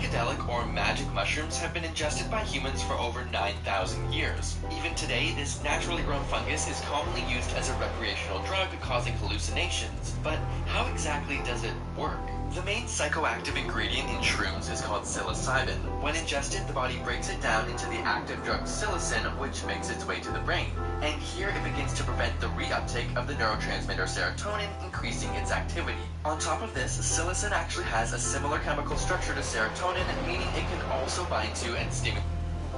psychedelic or magic mushrooms have been ingested by humans for over 9,000 years. Even today, this naturally grown fungus is commonly used as a recreational drug, causing hallucinations. But how exactly does it work? The main psychoactive ingredient in shrooms is called psilocybin. When ingested, the body breaks it down into the active drug psilocin, which makes its way to the brain. And here it begins to prevent the reuptake of the neurotransmitter serotonin, increasing its activity. On top of this, psilocin actually has a similar chemical structure to serotonin, meaning it can also bind to and stimulate.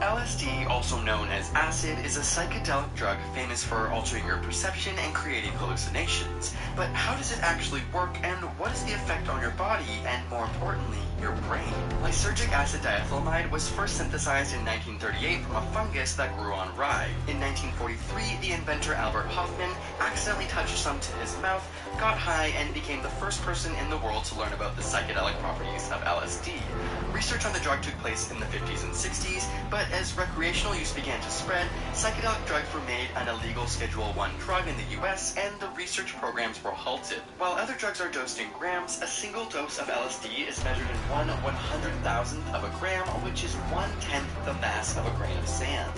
LSD, also known as acid, is a psychedelic drug famous for altering your perception and creating hallucinations. But how does it actually work, and what is the effect on your body, and more importantly, your brain? Lysergic acid diethylamide was first synthesized in 1938 from a fungus that grew on rye. In 1943, the inventor Albert Hofmann accidentally touched some to his mouth, got high, and became the first person in the world to learn about the psychedelic properties of LSD. Research on the drug took place in the 50s and 60s, but as recreational use began to spread, psychedelic drugs were made an illegal Schedule I drug in the US, and the research programs were halted. While other drugs are dosed in grams, a single dose of LSD is measured in 1/100,000th of a gram, which is 1/10 the mass of a grain of sand.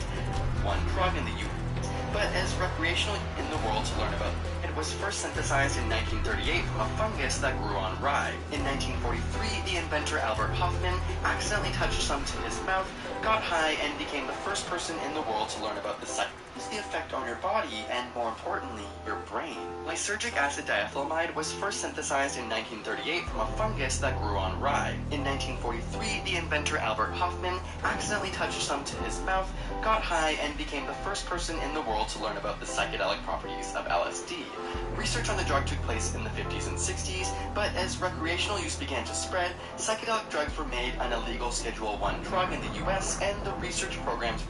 One drug in the US. But as recreational in the world to learn about, it was first synthesized in 1938 from a fungus that grew on rye. In 1943, the inventor Albert Hofmann accidentally touched some to his mouth, got high, and became the first person in the world to learn about the effect on your body, and more importantly, your brain. Lysergic acid diethylamide was first synthesized in 1938 from a fungus that grew on rye. In 1943, the inventor Albert Hofmann accidentally touched some to his mouth, got high, and became the first person in the world to learn about the psychedelic properties of LSD. Research on the drug took place in the 50s and 60s, but as recreational use began to spread, psychedelic drugs were made an illegal Schedule I drug in the US, and the research programs.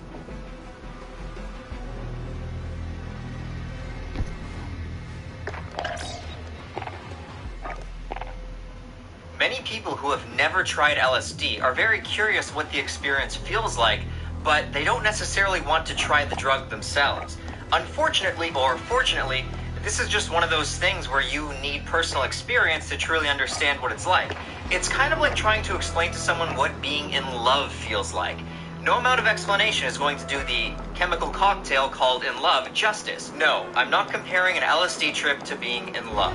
Many people who have never tried LSD are very curious what the experience feels like, but they don't necessarily want to try the drug themselves. Unfortunately, or fortunately, this is just one of those things where you need personal experience to truly understand what it's like. It's kind of like trying to explain to someone what being in love feels like. No amount of explanation is going to do the chemical cocktail called in love justice. No, I'm not comparing an LSD trip to being in love.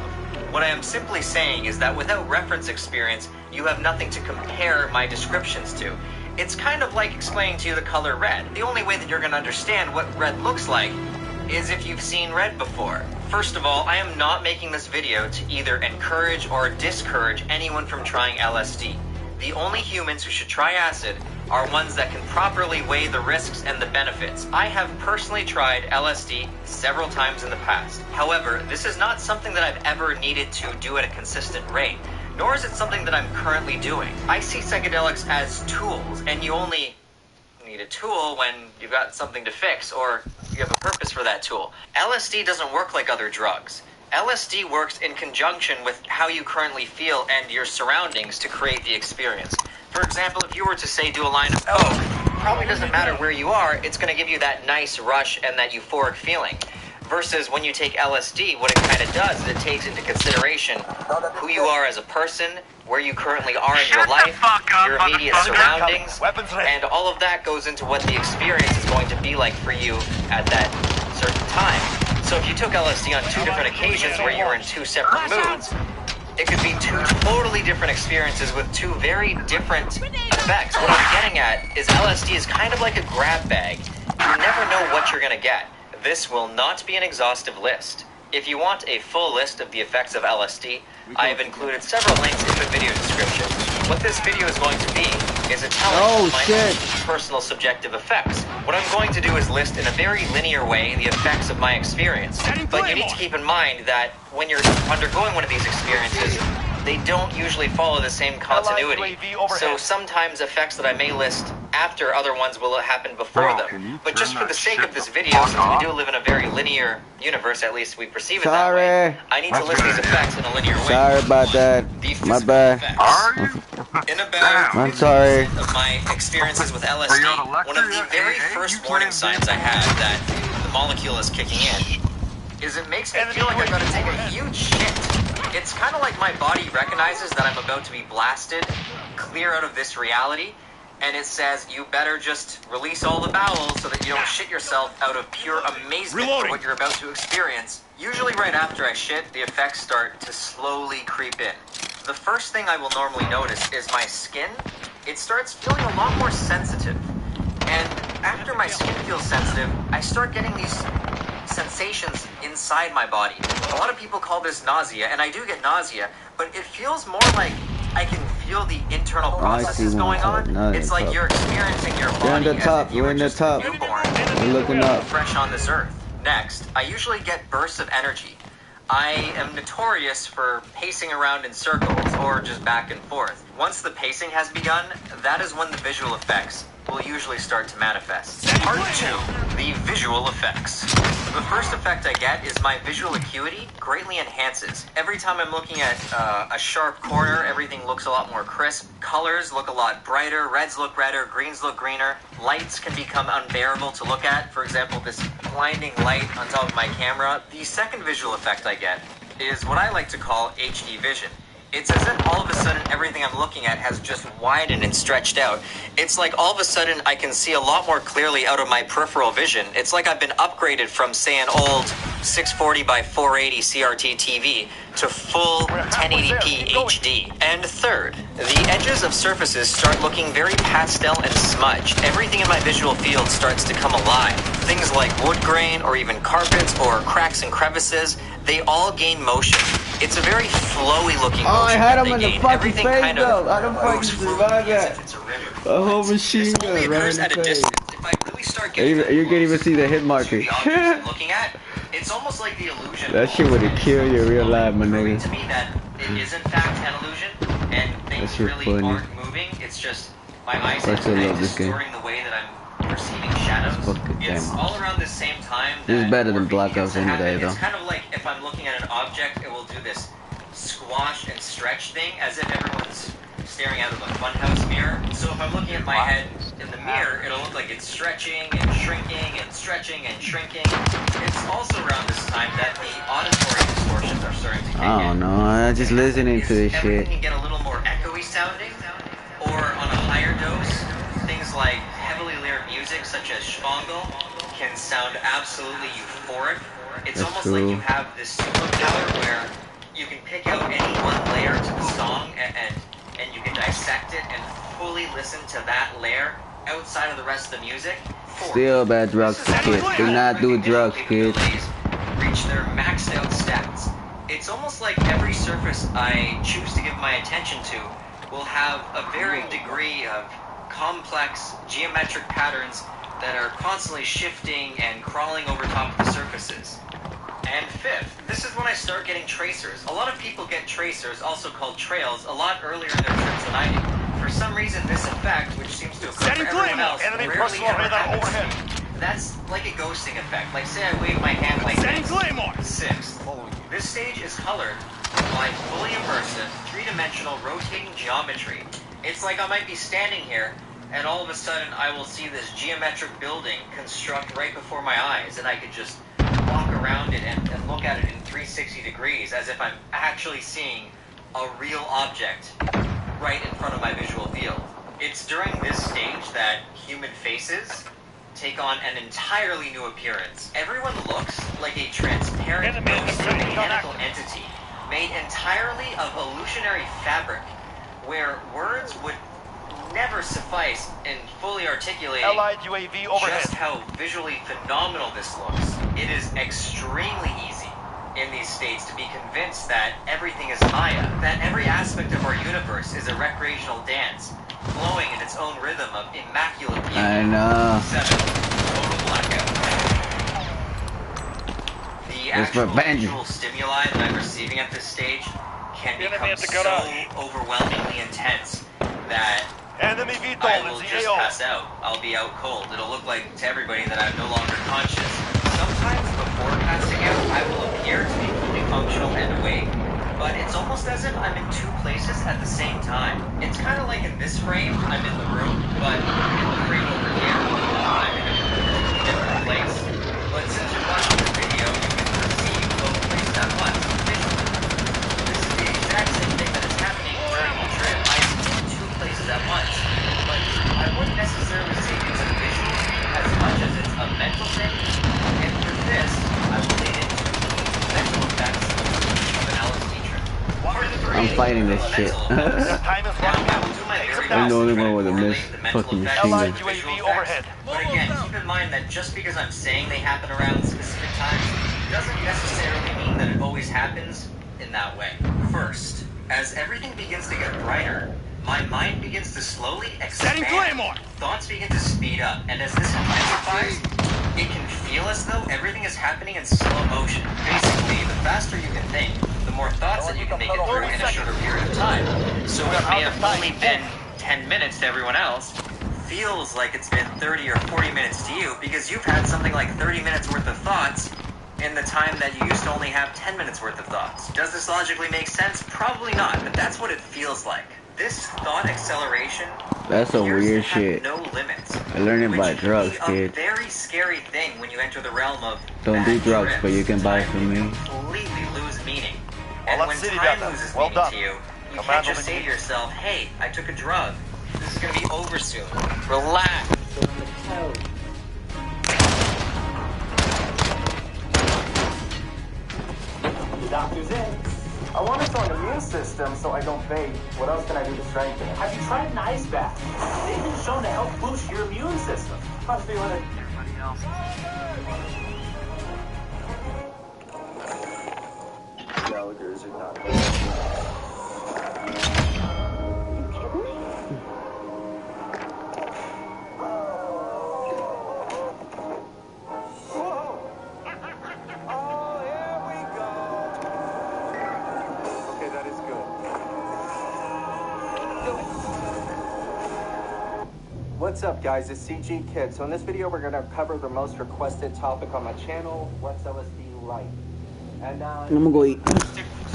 What I am simply saying is that without reference experience, you have nothing to compare my descriptions to. It's kind of like explaining to you the color red. The only way that you're going to understand what red looks like is if you've seen red before. First of all, I am not making this video to either encourage or discourage anyone from trying LSD. The only humans who should try acid are ones that can properly weigh the risks and the benefits. I have personally tried LSD several times in the past. However, this is not something that I've ever needed to do at a consistent rate, nor is it something that I'm currently doing. I see psychedelics as tools, and you only need a tool when you've got something to fix or you have a purpose for that tool. LSD doesn't work like other drugs. LSD works in conjunction with how you currently feel and your surroundings to create the experience. For example, if you were to say do a line of coke, probably doesn't matter where you are, it's going to give you that nice rush and that euphoric feeling. Versus when you take LSD, what it kind of does is it takes into consideration who you are as a person, where you currently are in your life, your immediate surroundings, and all of that goes into what the experience is going to be like for you at that certain time. So if you took LSD on two different occasions where you were in two separate moods, it could be two totally different experiences with two very different effects. What I'm getting at is LSD is kind of like a grab bag. You never know what you're going to get. This will not be an exhaustive list. If you want a full list of the effects of LSD, I have included several links in the video description. What this video is going to be is a telling of my own personal subjective effects. What I'm going to do is list in a very linear way the effects of my experience. But you need to keep in mind that when you're undergoing one of these experiences, they don't usually follow the same continuity. So sometimes effects that I may list after other ones will happen before them. But just for the sake of this video, since we do live in a very linear universe, at least we perceive it that way, I need to list these effects in a linear way. Sorry about that. My bad. In about I'm sorry. of my experiences with LSD, one of the very first warning signs I have that the molecule is kicking in is it makes me feel like I've got to take a huge shit. It's kind of like if my body recognizes that I'm about to be blasted clear out of this reality, and it says you better just release all the bowels so that you don't shit yourself out of pure amazement for what you're about to experience, usually right after I shit, the effects start to slowly creep in. The first thing I will normally notice is my skin. It starts feeling a lot more sensitive. And after my skin feels sensitive, I start getting these sensations inside my body. A lot of people call this nausea, and I do get nausea, but it feels more like I can feel the internal processes going on. It's like you're experiencing your body as if you were just a newborn. You're looking up. Fresh on this earth. Next, I usually get bursts of energy. I am notorious for pacing around in circles or just back and forth. Once the pacing has begun, that is when the visual effects will usually start to manifest. Part 2, the visual effects. The first effect I get is my visual acuity greatly enhances. Every time I'm looking at a sharp corner, everything looks a lot more crisp. Colors look a lot brighter, reds look redder, greens look greener. Lights can become unbearable to look at. For example, this blinding light on top of my camera. The second visual effect I get is what I like to call HD vision. It's as if all of a sudden everything I'm looking at has just widened and stretched out. It's like all of a sudden I can see a lot more clearly out of my peripheral vision. It's like I've been upgraded from, say, an old 640 by 480 CRT TV to full 1080p HD. And third, the edges of surfaces start looking very pastel and smudged. Everything in my visual field starts to come alive. Things like wood grain or even carpets or cracks and crevices, they all gain motion. It's a very flowy looking motion. Oh, I had him in the fucking Everything face kind of though. I don't fucking moves survive fluidly as that. if it's a river. A whole machine This only gun right occurs in at the a face. distance. If I really start getting You can even see the hit marker. the objects I'm looking at, it's almost like the illusion. That shit would have killed you in real life, my Proving nigga. to me that it is in fact an illusion, and things shit really funny. aren't moving. It's just my eyes I still love are this game. distorting the way that I'm perceiving shadows. Fucking It's damn. all around the same time. This is that better than morphing Black begins Ops to any day, happen. though. It's kind of like if I'm looking at an object, it will do this squash and stretch thing as if everyone's staring out of a funhouse mirror. So if I'm looking at my head in the mirror, it'll look like it's stretching and shrinking and stretching and shrinking. It's also around this time that the auditory distortions are starting to kick in. I don't know. I'm just listening to this Everything shit. can get a little more echoey sounding, or on a higher dose, things like heavily layered music such as Schwangel can sound absolutely euphoric. It's That's almost true. like you have this superpower where you can pick out any one layer to the song and you can dissect it and fully listen to that layer outside of the rest of the music. Still bad drugs for kids. Do not do drugs, kids. Reach their maxed out stats. It's almost like every surface I choose to give my attention to will have a varying degree of complex geometric patterns that are constantly shifting and crawling over top of the surfaces. And fifth, this is when I start getting tracers. A lot of people get tracers, also called trails, a lot earlier in their trips than I do. For some reason, this effect, which seems to occur for everyone else, rarely ever happens to me. That's like a ghosting effect. Like, say I wave my hand like this. Sixth, this stage is colored by fully immersive, three-dimensional rotating geometry. It's like I might be standing here, and all of a sudden I will see this geometric building construct right before my eyes, and I could just walk around it and look at it in 360 degrees as if I'm actually seeing a real object right in front of my visual field. It's during this stage that human faces take on an entirely new appearance. Everyone looks like a transparent mechanical entity made entirely of illusionary fabric, where words would never suffice in fully articulating Allied UAV overhead. just how visually phenomenal this looks. It is extremely easy in these states to be convinced that everything is Maya, that every aspect of our universe is a recreational dance, flowing in its own rhythm of immaculate beauty. I know. 7. Total blackout. The It's actual revenge. visual stimuli that I'm receiving at this stage can Enemy become at the so garage. overwhelmingly intense that Enemy I VTOL will in just the AO. pass out. I'll be out cold. It'll look like to everybody that I'm no longer conscious. Sometimes before passing out, I will appear to be fully functional and awake, but it's almost as if I'm in two places at the same time. It's kind of like in this frame, I'm in the room, but in the frame over here, I'm in a completely different place. But since you're watching the video, you can perceive both places at once. Visually. This is the exact I'm fighting this shit. Time is running out. Take some I'm the time. only one with a miss fucking machine Allied gun. UAV overhead. But again, keep in mind that just because I'm saying they happen around specific times doesn't necessarily mean that it always happens in that way. First, as everything begins to get brighter, my mind begins to slowly expand. Setting Claymore! Thoughts begin to speed up, and as this intensifies, it can feel as though everything is happening in slow motion. Basically, the faster you can think, the more thoughts that you can make it through in a shorter period of time. So what may have only been 10 minutes to everyone else feels like it's been 30 or 40 minutes to you because you've had something like 30 minutes worth of thoughts in the time that you used to only have 10 minutes worth of thoughts. Does this logically make sense? Probably not, but that's what it feels like. This thought acceleration That's some appears weird to have shit. no limits. I learned it which by can drugs, be a kid. very scary thing when you enter the realm of Don't do bad drugs, trips. but you can buy from me. Completely lose meaning. Well, And let's when see, time Delta. loses Well meaning done. to you, you Command can't just will say to begin. yourself, hey, I took a drug. This is going to be over soon. Relax. The doctor's in. I want to start an immune system so I don't fade. What else can I do to strengthen it? Have you tried an ice bath? They've been shown to help boost your immune system. I'm feeling it. Everybody else. Gallagher's are not. Okay, that is good. What's up, guys? It's CG Kid. So in this video, we're gonna cover the most requested topic on my channel. What's LSD like? And I'm gonna go eat.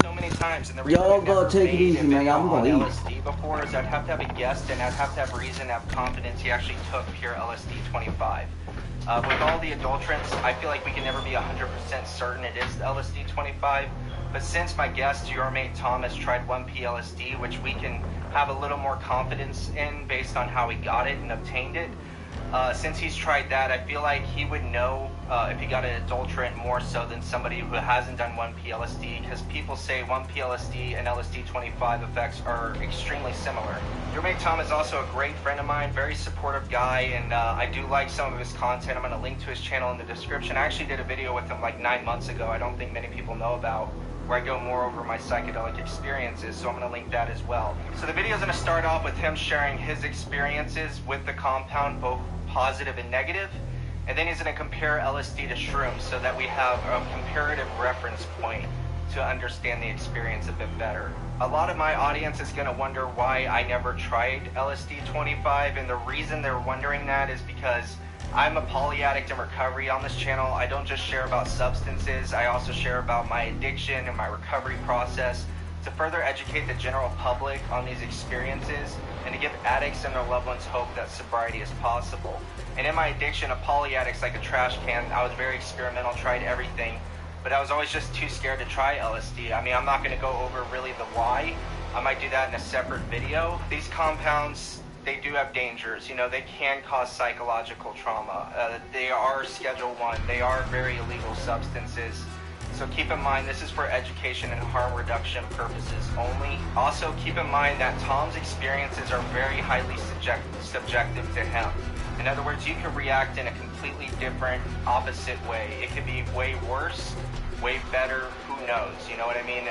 so many times, and the Y'all reason I've go never take it made easy, a man. video I'm gonna on eat. LSD before is I'd have to have a guest, and I'd have to have reason, have confidence he actually took pure LSD 25. With all the adulterants, I feel like we can never be 100% certain it is LSD 25. But since my guest, your mate Tom, has tried 1P LSD, which we can have a little more confidence in based on how he got it and obtained it, since he's tried that, I feel like he would know if he got an adulterant more so than somebody who hasn't done 1P LSD, because people say 1P LSD and LSD 25 effects are extremely similar. Your mate Tom is also a great friend of mine, very supportive guy, and I do like some of his content. I'm going to link to his channel in the description. I actually did a video with him like 9 months ago. I don't think many people know about, where I go more over my psychedelic experiences, so I'm going to link that as well. So the video is going to start off with him sharing his experiences with the compound, both positive and negative, and then he's going to compare LSD to shrooms so that we have a comparative reference point to understand the experience a bit better. A lot of my audience is going to wonder why I never tried LSD 25, and the reason they're wondering that is because I'm a polyaddict in recovery on this channel. I don't just share about substances, I also share about my addiction and my recovery process to further educate the general public on these experiences and to give addicts and their loved ones hope that sobriety is possible. And in my addiction, a polyaddict's like a trash can. I was very experimental, tried everything, but I was always just too scared to try LSD. I mean, I'm not going to go over really the why. I might do that in a separate video. These compounds, they do have dangers. You know, they can cause psychological trauma. They are Schedule 1. They are very illegal substances. So keep in mind, this is for education and harm reduction purposes only. Also, keep in mind that Tom's experiences are very highly subjective to him. In other words, you could react in a completely different, opposite way. It could be way worse, way better, who knows? You know what I mean?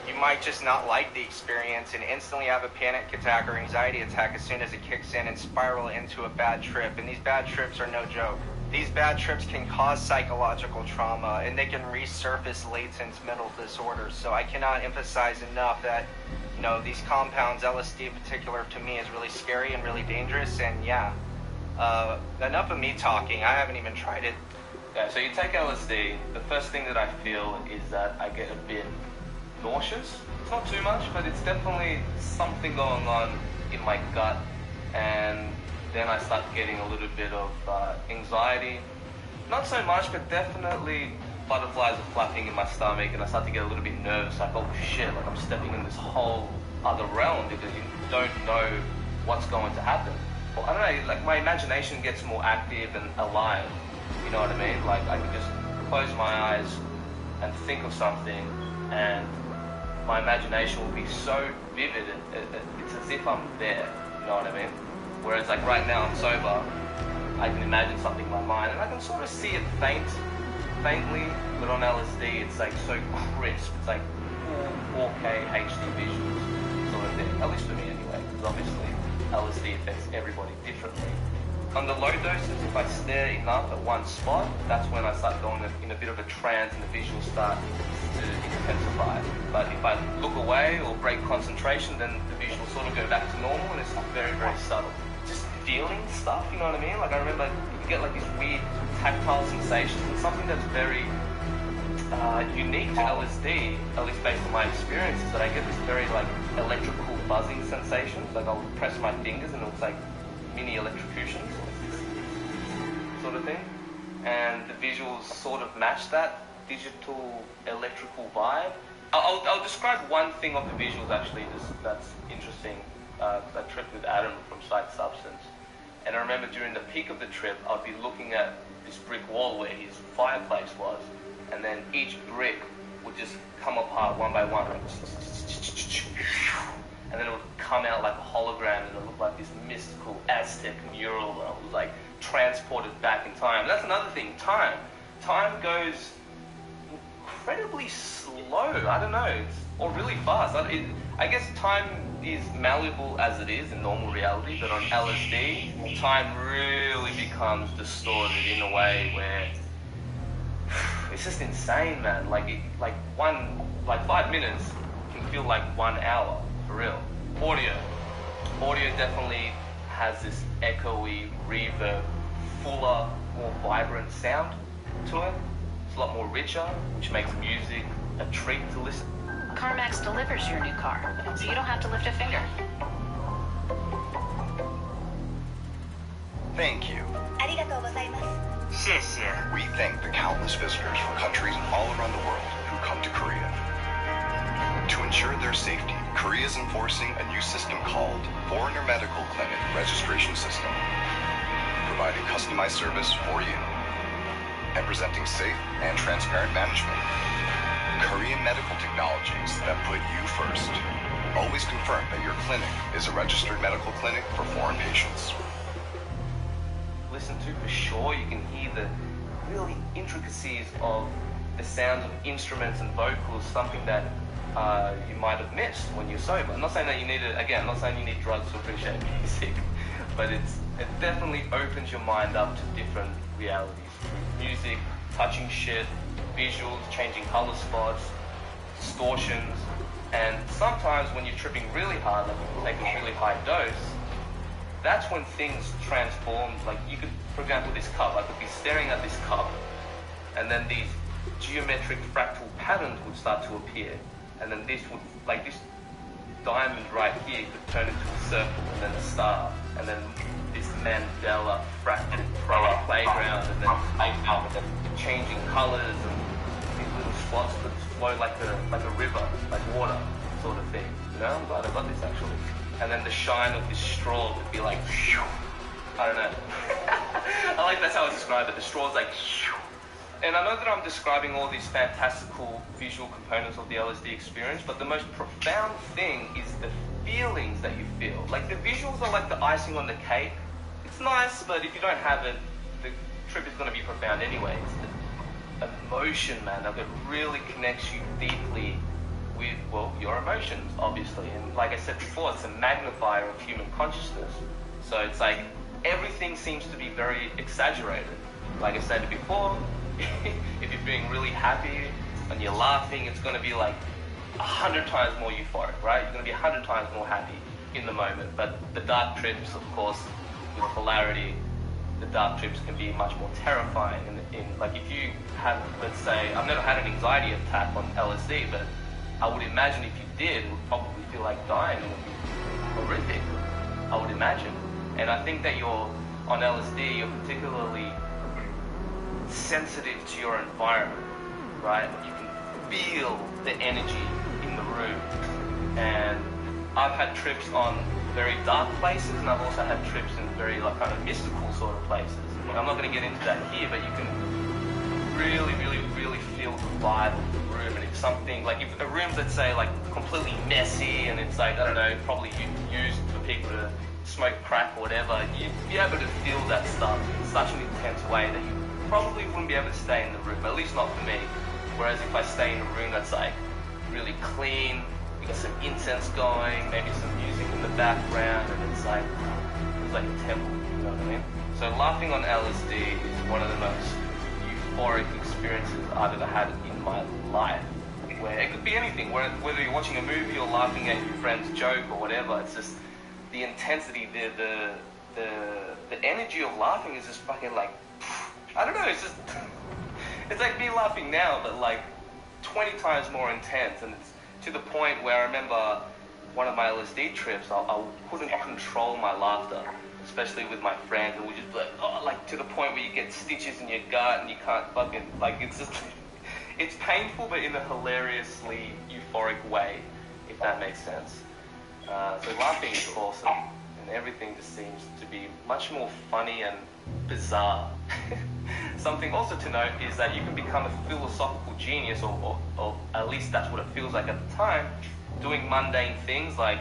You might just not like the experience and instantly have a panic attack or anxiety attack as soon as it kicks in and spiral into a bad trip. And these bad trips are no joke. These bad trips can cause psychological trauma, and they can resurface latent mental disorders. So I cannot emphasize enough that, you know, these compounds, LSD in particular, to me is really scary and really dangerous. And yeah, enough of me talking. I haven't even tried it. Yeah, so you take LSD, the first thing that I feel is that I get a bit nauseous. It's not too much, but it's definitely something going on in my gut, and then I start getting a little bit of anxiety. Not so much, but definitely butterflies are flapping in my stomach, and I start to get a little bit nervous, like, oh shit, like I'm stepping in this whole other realm, because you don't know what's going to happen. Well, I don't know, like my imagination gets more active and alive, you know what I mean? Like I can just close my eyes and think of something, and my imagination will be so vivid, it's as if I'm there, you know what I mean? Whereas like right now I'm sober, I can imagine something in my mind and I can sort of see it faintly, but on LSD it's like so crisp, it's like full 4K HD visuals sort of thing, at least for me anyway, because obviously LSD affects everybody differently. On the low doses, if I stare enough at one spot, that's when I start going in a bit of a trance and the visuals start to intensify. But if I look away or break concentration, then the visuals sort of go back to normal and it's very, very subtle. Just feeling stuff, you know what I mean? Like I remember you get like these weird tactile sensations and something that's very unique to LSD, at least based on my experience, is that I get this very like electrical buzzing sensation. Like I'll press my fingers and it's like mini electrocutions sort of thing, and the visuals sort of match that digital electrical vibe. I'll describe one thing of the visuals actually that's interesting. I tripped with Adam from Sight Substance, and I remember during the peak of the trip I'd be looking at this brick wall where his fireplace was, and then each brick would just come apart one by one, and then it would come out like a hologram and it looked like this mystical Aztec mural, and I was like transported back in time. And that's another thing, time goes incredibly slow, I don't know, or really fast. I guess time is malleable as it is in normal reality, but on LSD, time really becomes distorted in a way where it's just insane, man. Like 5 minutes can feel like 1 hour, for real. Audio definitely has this echoey, reverb, fuller, more vibrant sound to it. It's a lot more richer, which makes music a treat to listen. CarMax delivers your new car, so you don't have to lift a finger. Thank you. ありがとうございます。 We thank the countless visitors from countries all around the world who come to Korea. To ensure their safety, Korea is enforcing a new system called Foreigner Medical Clinic Registration System, providing customized service for you and presenting safe and transparent management. Korean medical technologies that put you first. Always confirm that your clinic is a registered medical clinic for foreign patients. Listen to for sure, you can hear the really intricacies of the sounds of instruments and vocals, something that you might have missed when you're sober. I'm not saying that you need it, again, I'm not saying you need drugs to appreciate music, but it definitely opens your mind up to different realities through music, touching shit, visuals, changing color spots, distortions, and sometimes when you're tripping really hard, like you take a really high dose, that's when things transform. Like you could, for example, this cup, I could be staring at this cup, and then these geometric fractal patterns would start to appear, and then this would, like this diamond right here could turn into a circle, and then a star, and then this Mandela fractal playground, and then changing colors, and these little spots could flow like a river, like water, sort of thing. You know, I'm glad I got this actually. And then the shine of this straw would be like, I don't know. I like that's how I describe it. The straw's like, and I know that I'm describing all these fantastical visual components of the LSD experience, but the most profound thing is the feelings that you feel. Like the visuals are like the icing on the cake. It's nice, but if you don't have it, the trip is going to be profound anyway. It's the emotion, man, that it really connects you deeply with, well, your emotions, obviously. And like I said before, it's a magnifier of human consciousness. So it's like everything seems to be very exaggerated. Like I said before, if you're being really happy and you're laughing, it's going to be like 100 times more euphoric, right? You're going to be 100 times more happy in the moment. But the dark trips, of course, with polarity, the dark trips can be much more terrifying. In like if you have, let's say, I've never had an anxiety attack on LSD, but I would imagine if you did, it would probably feel like dying. It would be horrific, I would imagine. And I think that you're on LSD, you're particularly sensitive to your environment, right? You can feel the energy in the room. And I've had trips on very dark places, and I've also had trips in very like kind of mystical sort of places. And I'm not going to get into that here, but you can really, really, really feel the vibe of the room, and something, like if a room's, let's say, like completely messy and it's like, I don't know, probably used for people to smoke crack or whatever, you'd be able to feel that stuff in such an intense way that you probably wouldn't be able to stay in the room, at least not for me. Whereas if I stay in a room that's like really clean, we got some incense going, maybe some music in the background, and it's like a temple, you know what I mean? So laughing on LSD is one of the most euphoric experiences I've ever had in my life. Where it could be anything, whether you're watching a movie or laughing at your friend's joke or whatever, it's just the intensity, the energy of laughing is just fucking like, I don't know, it's just, it's like me laughing now, but like 20 times more intense, and it's to the point where I remember one of my LSD trips, I couldn't control my laughter, especially with my friends, and we just like, oh, like to the point where you get stitches in your gut and you can't fucking, like it's just, it's painful, but in a hilariously euphoric way, if that makes sense. So laughing is awesome, and everything just seems to be much more funny and bizarre. Something also to note is that you can become a philosophical genius, or at least that's what it feels like at the time, doing mundane things like,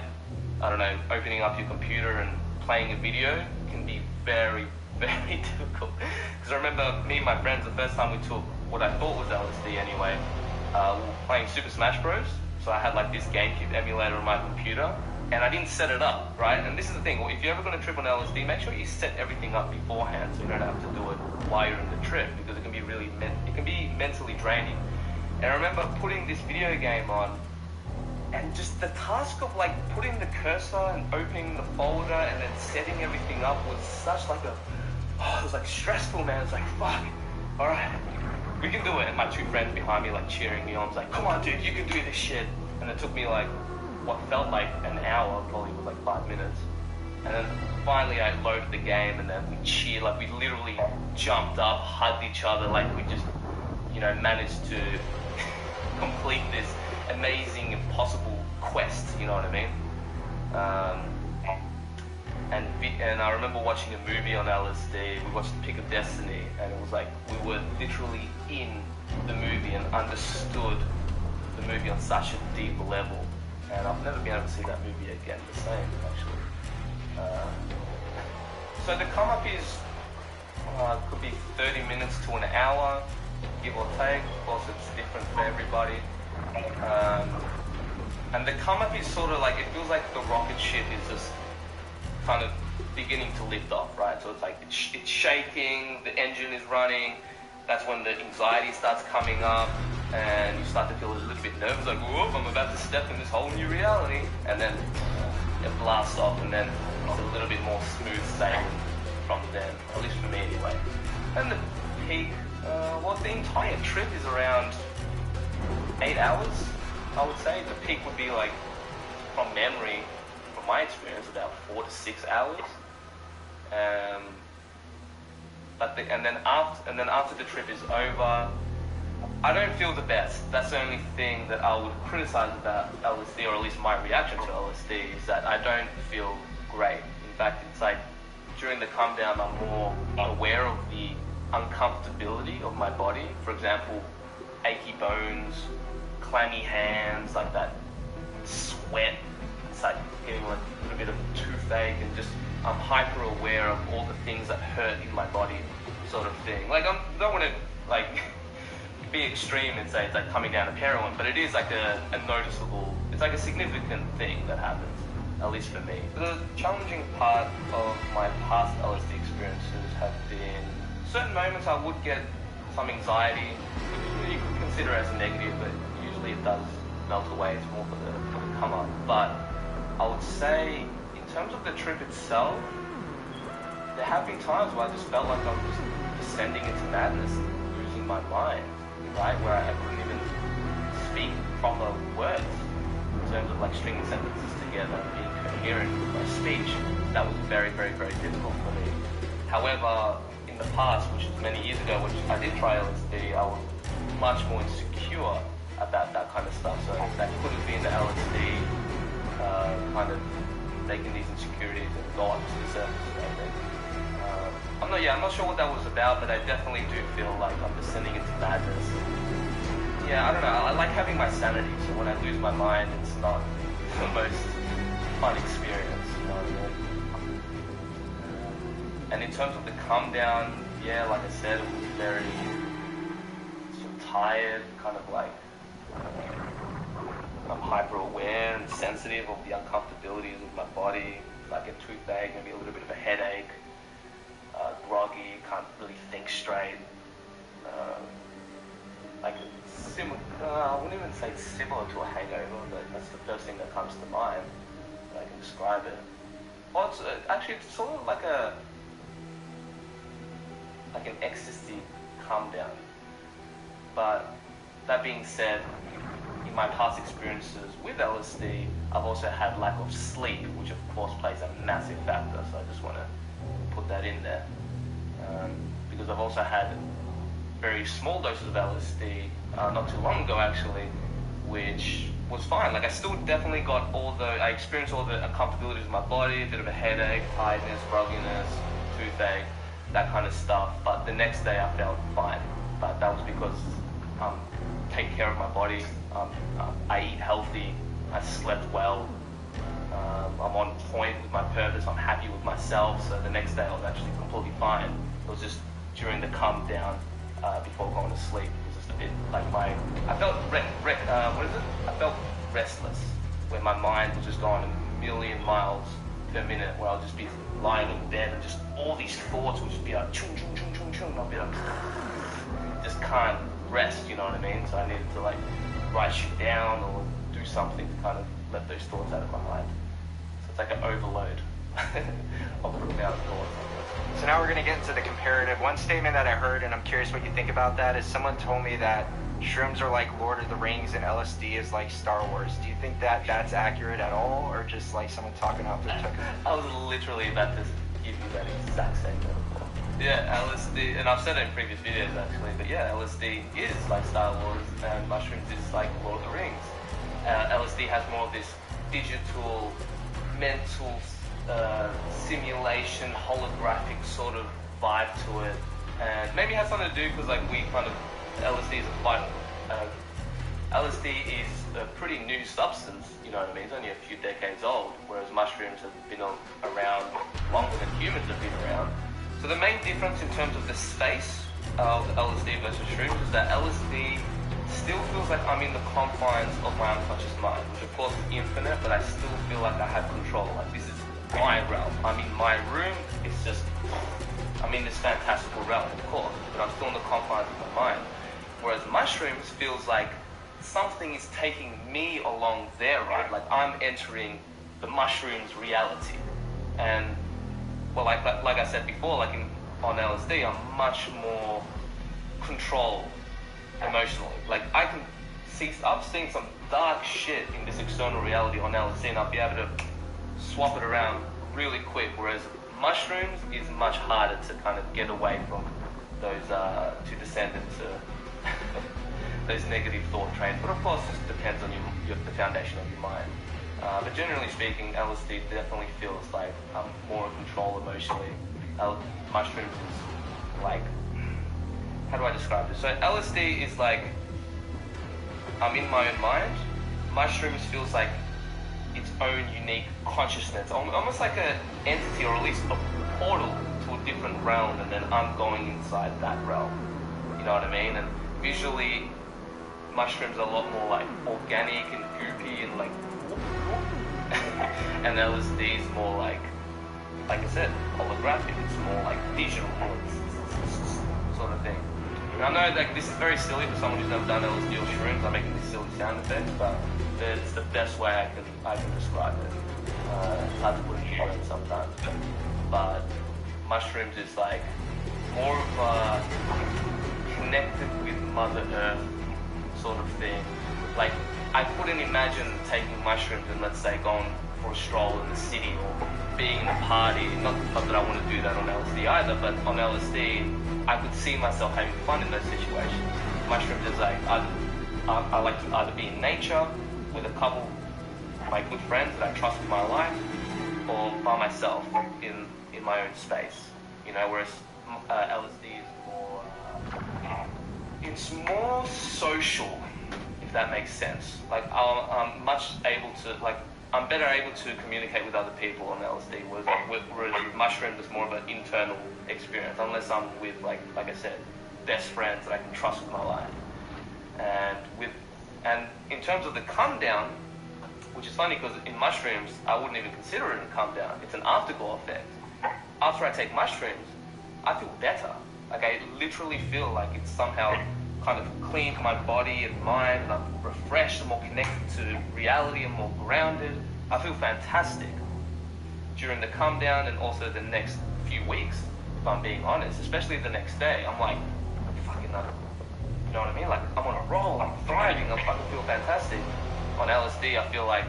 I don't know, opening up your computer and playing a video can be very, very difficult. Because I remember me and my friends, the first time we took what I thought was LSD anyway, we were playing Super Smash Bros. So I had like this GameCube emulator on my computer, and I didn't set it up, right? And this is the thing, if you're ever going to trip on LSD, make sure you set everything up beforehand so you don't have to do it while you're in the trip, because it can be really, it can be mentally draining. And I remember putting this video game on, and just the task of like putting the cursor and opening the folder and then setting everything up was such like it was like stressful, man. It's like, fuck, all right, we can do it. And my two friends behind me like cheering me on. I was like, come on, dude, you can do this shit. And it took me like what felt like an hour, probably was like 5 minutes. And then finally I loaded the game, and then we cheered, like we literally jumped up, hugged each other, like we just, you know, managed to complete this amazing, impossible quest, you know what I mean? And I remember watching a movie on LSD. We watched The Pick of Destiny, and it was like we were literally in the movie and understood the movie on such a deep level. And I've never been able to see that movie again the same, actually. So the come up is could be 30 minutes to an hour, give or take. Of course, it's different for everybody. And the come up is sort of like, it feels like the rocket ship is just kind of beginning to lift off, right? So it's like it's shaking, the engine is running. That's when the anxiety starts coming up, and you start to feel a little bit nervous, like, whoop, I'm about to step in this whole new reality. And then it blasts off, and then it's a little bit more smooth sailing from then, at least for me anyway. And the peak, well, the entire trip is around 8 hours, I would say. The peak would be like, from memory, from my experience, about 4 to 6 hours. And then after the trip is over, I don't feel the best. That's the only thing that I would criticize about LSD, or at least my reaction to LSD, is that I don't feel great. In fact, it's like during the come down, I'm more aware of the uncomfortability of my body. For example, achy bones, clammy hands, like that sweat. It's like getting like a little bit of toothache, and just I'm hyper aware of all the things that hurt in my body, sort of thing. Like I don't want to like be extreme and say it's like coming down a heroin, but it is like a noticeable, it's like a significant thing that happens, at least for me. The challenging part of my past LSD experiences have been certain moments I would get some anxiety, which you could consider as a negative, but usually it does melt away. It's more for the come up. But I would say, in terms of the trip itself, there have been times where I just felt like I was just descending into madness, losing my mind, right? Where I couldn't even speak proper words in terms of like stringing sentences together and being coherent with my speech. That was very, very, very difficult for me. However, in the past, which was many years ago, which I did try LSD, I was much more insecure about that kind of stuff. So that could have been the LSD kind of making these insecurities and go up to the surface. I think. I'm not sure what that was about, but I definitely do feel like I'm descending into madness. yeah, I don't know. I like having my sanity. So when I lose my mind, it's not the most fun experience. You know what I mean? And in terms of the come down, yeah, like I said, it was very sort of tired, kind of like I'm hyper aware and sensitive of the uncomfortabilities of my body, like a toothache, maybe a little bit of a headache, groggy, can't really think straight. Like I wouldn't even say it's similar to a hangover, but that's the first thing that comes to mind. I can describe it. Well, it's actually it's sort of like an ecstasy calm down. But that being said, in my past experiences with LSD, I've also had lack of sleep, which of course plays a massive factor. So I just want to put that in there, because I've also had very small doses of LSD not too long ago actually, which was fine. Like I still definitely got I experienced all the uncomfortabilities of my body, a bit of a headache, tiredness, grogginess, toothache, that kind of stuff. But the next day I felt fine. But that was because take care of my body. I eat healthy. I slept well. I'm on point with my purpose. I'm happy with myself. So the next day I was actually completely fine. It was just during the calm down before going to sleep. It was just a bit like I felt I felt restless, where my mind was just going a million miles per minute, where I'll just be lying in bed and just all these thoughts would just be like chung chung chung chung chung. I'll be like just can't rest, you know what I mean? So I needed to like write shit down or do something to kind of let those thoughts out of my mind. So it's like an overload of profound thoughts. So now we're going to get into the comparative. One statement that I heard, and I'm curious what you think about that, is someone told me that shrooms are like Lord of the Rings and LSD is like Star Wars. Do you think that that's accurate at all, or just like someone talking off their tucker? I was literally about to give you that exact same metaphor. Yeah, LSD, and I've said it in previous videos actually, but yeah, LSD is like Star Wars and mushrooms is like Lord of the Rings. LSD has more of this digital, mental simulation, holographic sort of vibe to it, and maybe it has something to do because like LSD is a pretty new substance, you know what I mean? It's only a few decades old, whereas mushrooms have been around longer than humans have been around. So the main difference in terms of the space of LSD versus shrooms is that LSD still feels like I'm in the confines of my unconscious mind, which of course is infinite, but I still feel like I have control. Like this is my realm. I'm in my room. I'm in this fantastical realm, of course, but I'm still in the confines of my mind. Whereas mushrooms feels like something is taking me along their ride. Like I'm entering the mushroom's reality. And well, like I said before, like on LSD, I'm much more controlled emotionally. Like I've seen some dark shit in this external reality on LSD, and I'll be able to swap it around really quick. Whereas mushrooms is much harder to kind of get away from those, to descend into those negative thought trains. But of course, it depends on the foundation of your mind. But generally speaking, LSD definitely feels like I'm more in control emotionally. Mushrooms is like, how do I describe this? So LSD is like, I'm in my own mind. Mushrooms feels like its own unique consciousness, almost like an entity, or at least a portal to a different realm, and then I'm going inside that realm. You know what I mean? And visually, mushrooms are a lot more like organic and goopy and like and LSD is more like I said, holographic. It's more like digital sort of thing. And I know like this is very silly for someone who's never done LSD or shrooms. I'm making these silly sound effects, but it's the best way I can describe it. It's hard to put into words sometimes, but mushrooms is like more of a connected with Mother Earth sort of thing. Like I couldn't imagine taking mushrooms and let's say going for a stroll in the city or being in a party. Not that I want to do that on LSD either, but on LSD I could see myself having fun in those situations. Mushrooms is like I like to either be in nature with a couple of my good friends that I trust with my life, or by myself in my own space. You know, whereas LSD is more it's more social. that makes sense. Like I'm I'm better able to communicate with other people on LSD, whereas with mushrooms it's more of an internal experience, unless I'm with like I said, best friends that I can trust with my life. And in terms of the come down, which is funny because in mushrooms I wouldn't even consider it a come down. It's an afterglow effect. After I take mushrooms, I feel better. Like I literally feel like it's somehow kind of cleaned my body and mind, and I'm refreshed and more connected to reality and more grounded. I feel fantastic during the come down and also the next few weeks, if I'm being honest, especially the next day. I'm like, fucking up. You know what I mean? Like I'm on a roll, I'm thriving, I fucking feel fantastic. On LSD, I feel like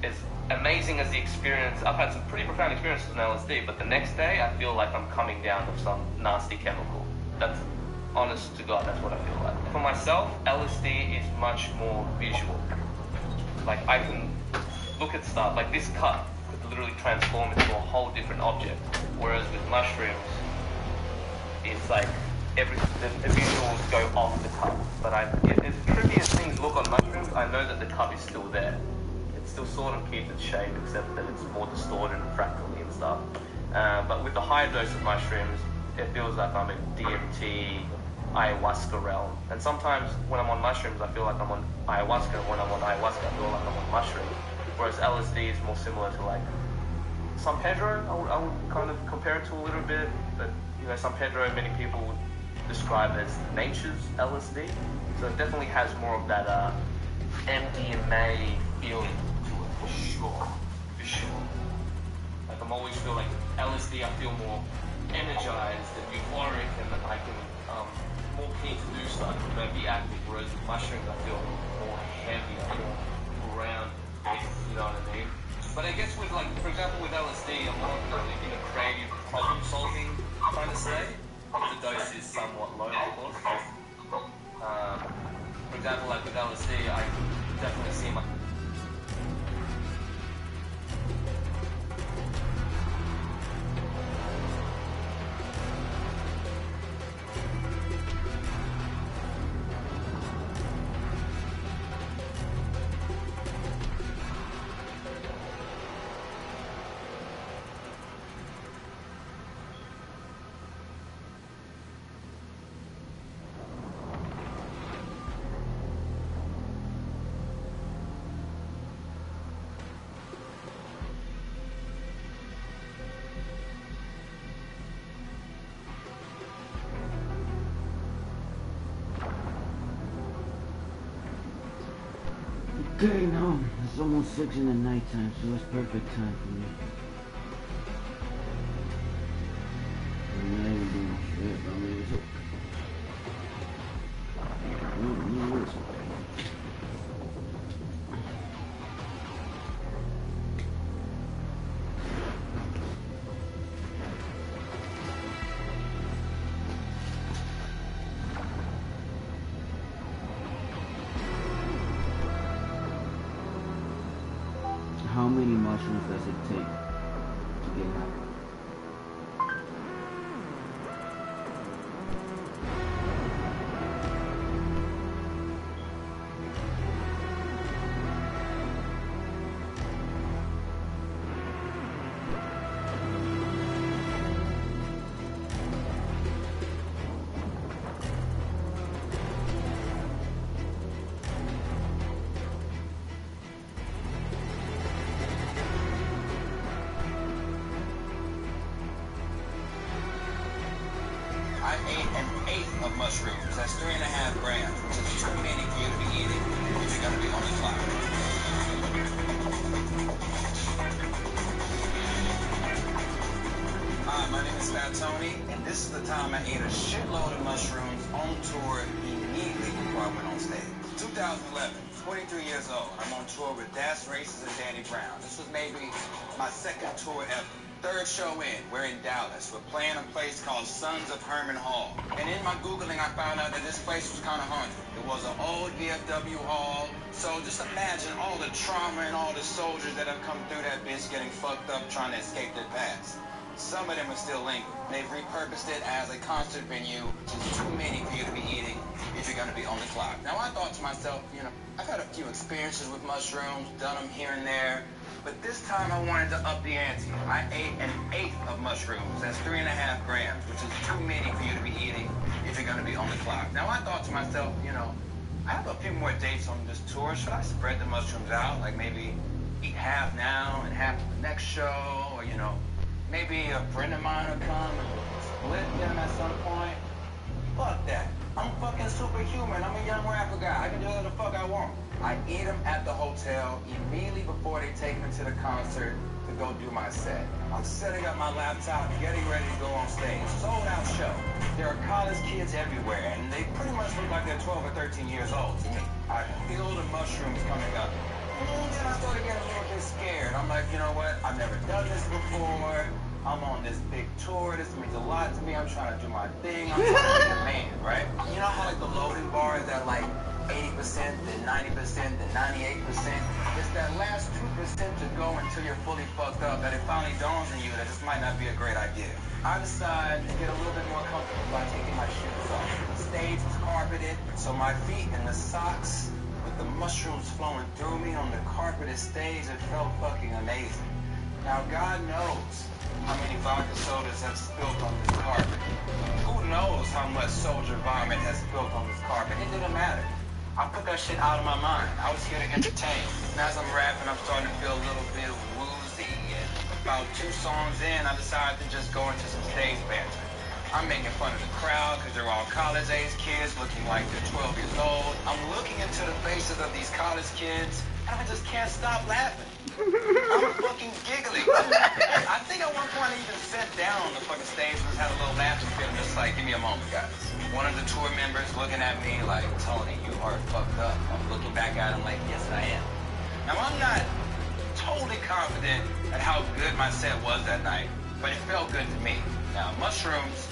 as amazing as the experience, I've had some pretty profound experiences on LSD, but the next day I feel like I'm coming down with some nasty chemical. That's honest to God, that's what I feel like. For myself, LSD is much more visual. Like I can look at stuff, like this cup could literally transform into a whole different object. Whereas with mushrooms, it's like the visuals go off the cup. But as trippy as things look on mushrooms, I know that the cup is still there. It still sort of keeps its shape, except that it's more distorted and fractally and stuff. But with the high dose of mushrooms, it feels like I'm in DMT, ayahuasca realm. And sometimes when I'm on mushrooms, I feel like I'm on ayahuasca, and when I'm on ayahuasca, I feel like I'm on mushrooms. Whereas LSD is more similar to like San Pedro, I would kind of compare it to a little bit. But you know, San Pedro, many people would describe as nature's LSD. So it definitely has more of that MDMA feeling to it, for sure. For sure. Like I'm always feel like LSD, I feel more energized and euphoric, and that I can more keen to do stuff, you know, be active. Whereas with mushrooms, I feel more heavy, more grounded. You know what I mean? But I guess with like, for example, with LSD, I'm more in a creative problem-solving kind of state. The dose is somewhat low, of course. For example, like with LSD, I definitely see my Okay, now it's almost 6 in the nighttime, so it's perfect time for me. I'm not even doing shit, I mean, it's okay. How many mushrooms does it take to get high? I ate an eighth of mushrooms. That's 3.5 grams, which is too many for you to be eating if you're going to be on the clock. Hi, my name is Fat Tony, and this is the time I ate a shitload of mushrooms on tour immediately before I went on stage. 2011, 23 years old. I'm on tour with Das Races and Danny Brown. This was maybe my second tour ever. Third show in, we're in Dallas. We're playing a place called Sons of Herman Hall. And in my Googling, I found out that this place was kind of haunted. It was an old VFW hall. So just imagine all the trauma and all the soldiers that have come through that bitch getting fucked up trying to escape their past. some of them are still lingering. They've repurposed it as a concert venue, which is too many for you to be eating if you're going to be on the clock. Now, I thought to myself, you know, I've had a few experiences with mushrooms, done them here and there, but this time I wanted to up the ante. I ate an eighth of mushrooms. That's 3.5 grams, which is too many for you to be eating if you're going to be on the clock. Now, I thought to myself, you know, I have a few more dates on this tour. Should I spread the mushrooms out? Like maybe eat half now and half at the next show, or, you know, maybe a friend of mine will come and split them at some point. Fuck that. I'm fucking superhuman. I'm a young rapper guy. I can do whatever the fuck I want. I eat them at the hotel immediately before they take me to the concert to go do my set. I'm setting up my laptop, getting ready to go on stage. Sold out show. There are college kids everywhere, and they pretty much look like they're 12 or 13 years old to me. I feel the mushrooms coming up. And then I started getting a little bit scared. I'm like, you know what? I've never done this before. I'm on this big tour. This means a lot to me. I'm trying to do my thing. I'm trying to be a man, right? You know how like the loading bars that like 80%, then 90%, then 98%? It's that last 2% to go until you're fully fucked up that it finally dawns on you that this might not be a great idea. I decide to get a little bit more comfortable by taking my shoes off. The stage was carpeted, so my feet in the socks with the mushrooms flowing through me on the carpeted stage, it felt fucking amazing. Now, God knows how many vodka sodas have spilled on this carpet. Who knows how much soldier vomit has spilled on this carpet? It didn't matter. I put that shit out of my mind. I was here to entertain. And as I'm rapping, I'm starting to feel a little bit woozy. And about 2 songs in, I decided to just go into some stage banter. I'm making fun of the crowd because they're all college-age kids looking like they're 12 years old. I'm looking into the faces of these college kids, and I just can't stop laughing. I'm fucking giggling. I think at one point I even sat down on the fucking stage and just had a little laughing fit. I'm just like, give me a moment, guys. One of the tour members looking at me like, Tony, you are fucked up. I'm looking back at him like, yes, I am. Now, I'm not totally confident at how good my set was that night, but it felt good to me. Now, mushrooms,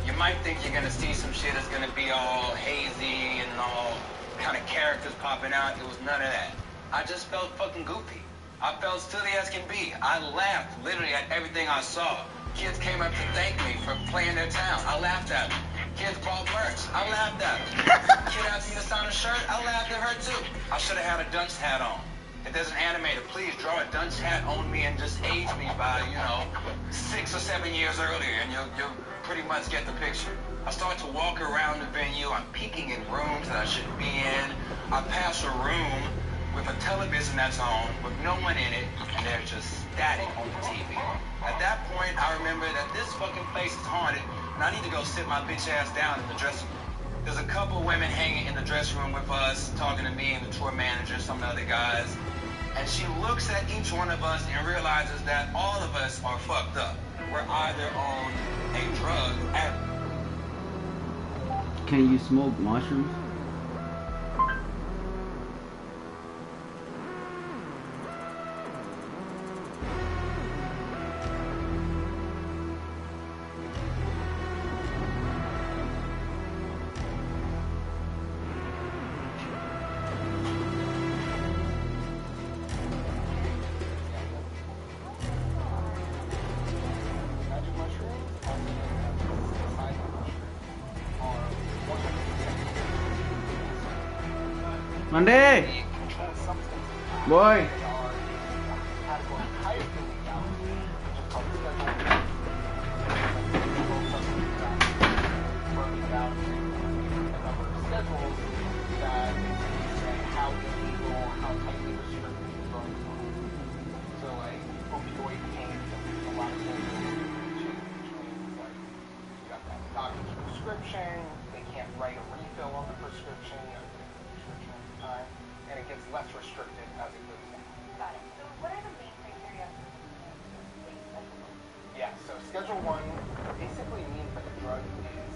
you might think you're gonna see some shit that's gonna be all hazy and all kind of characters popping out. It was none of that. I just felt fucking goofy. I felt silly as can be. I laughed literally at everything I saw. Kids came up to thank me for playing their town. I laughed at them. Kids bought merch. I laughed at them. Kid asked me to sign a shirt. I laughed at her too. I should have had a dunce hat on. If there's an animator, please draw a dunce hat on me and just age me by, you know, 6 or 7 years earlier, and you'll pretty much get the picture. I start to walk around the venue. I'm peeking in rooms that I shouldn't be in. I pass a room with a television that's on, with no one in it, and there's just static on the TV. At that point, I remember that this fucking place is haunted, and I need to go sit my bitch ass down in the dressing room. There's a couple women hanging in the dressing room with us, talking to me and the tour manager, some of the other guys, and she looks at each one of us and realizes that all of us are fucked up. We're either on a drug at... Can you smoke mushrooms? Monday! Boy! They can't write a refill on the prescription. And it gets less restricted as it goes down. Got it. So what are the main criteria? Yeah, so Schedule 1 basically means that the drug is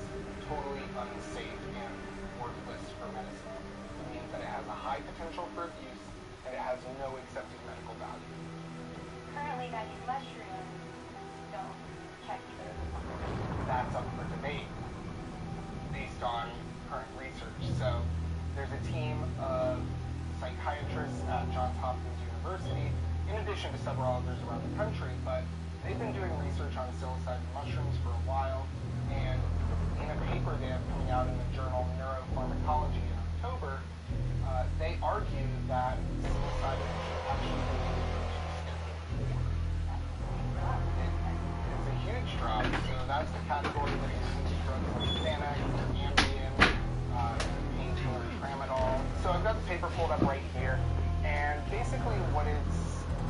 totally unsafe and worthless for medicine. It means that it has a high potential for abuse and it has no accepted medical value. Currently, these mushrooms don't check either of them. That's up for debate based on current research. So there's a team of psychiatrists at Johns Hopkins University, in addition to several others around the country, but they've been doing research on psilocybin mushrooms for a while, and in a paper they have coming out in the journal Neuropharmacology in October, they argue that psilocybin should actually be it's a huge drug, so that's the category that includes drugs like Xanax, Ambien, painkiller, tramadol. So I've got the paper pulled up right here, and basically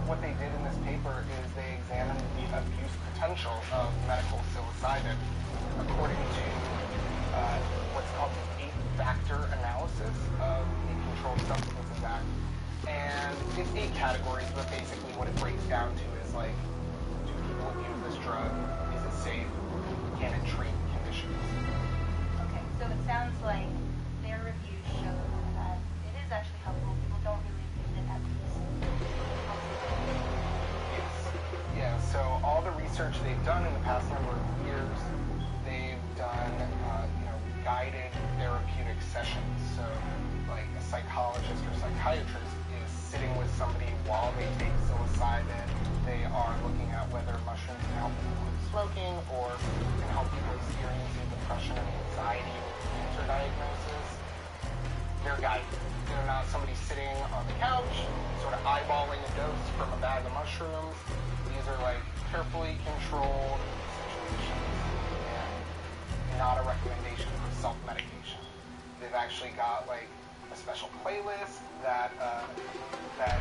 what they did in this paper is they examined the abuse potential of medical psilocybin according to what's called the 8-factor analysis of the Controlled Substances Act. And it's 8 categories, but basically what it breaks down to is like, do people abuse this drug? Is it safe? Can it treat conditions? Okay, so it sounds like their review shows that it is actually helpful. People don't really abuse it at least. Yes. Yeah, so all the research they've done in the past number of years, they've done, guided therapeutic sessions. So, like a psychologist or psychiatrist is sitting with somebody while they take psilocybin. They are looking at whether mushrooms can help people quit smoking or can help people experiencing depression and anxiety with cancer diagnosis. They're guided. They're not somebody sitting on the couch, sort of eyeballing a dose from a bag of mushrooms. These are like carefully controlled situations and not a recommendation for self-medication. They've actually got like a special playlist that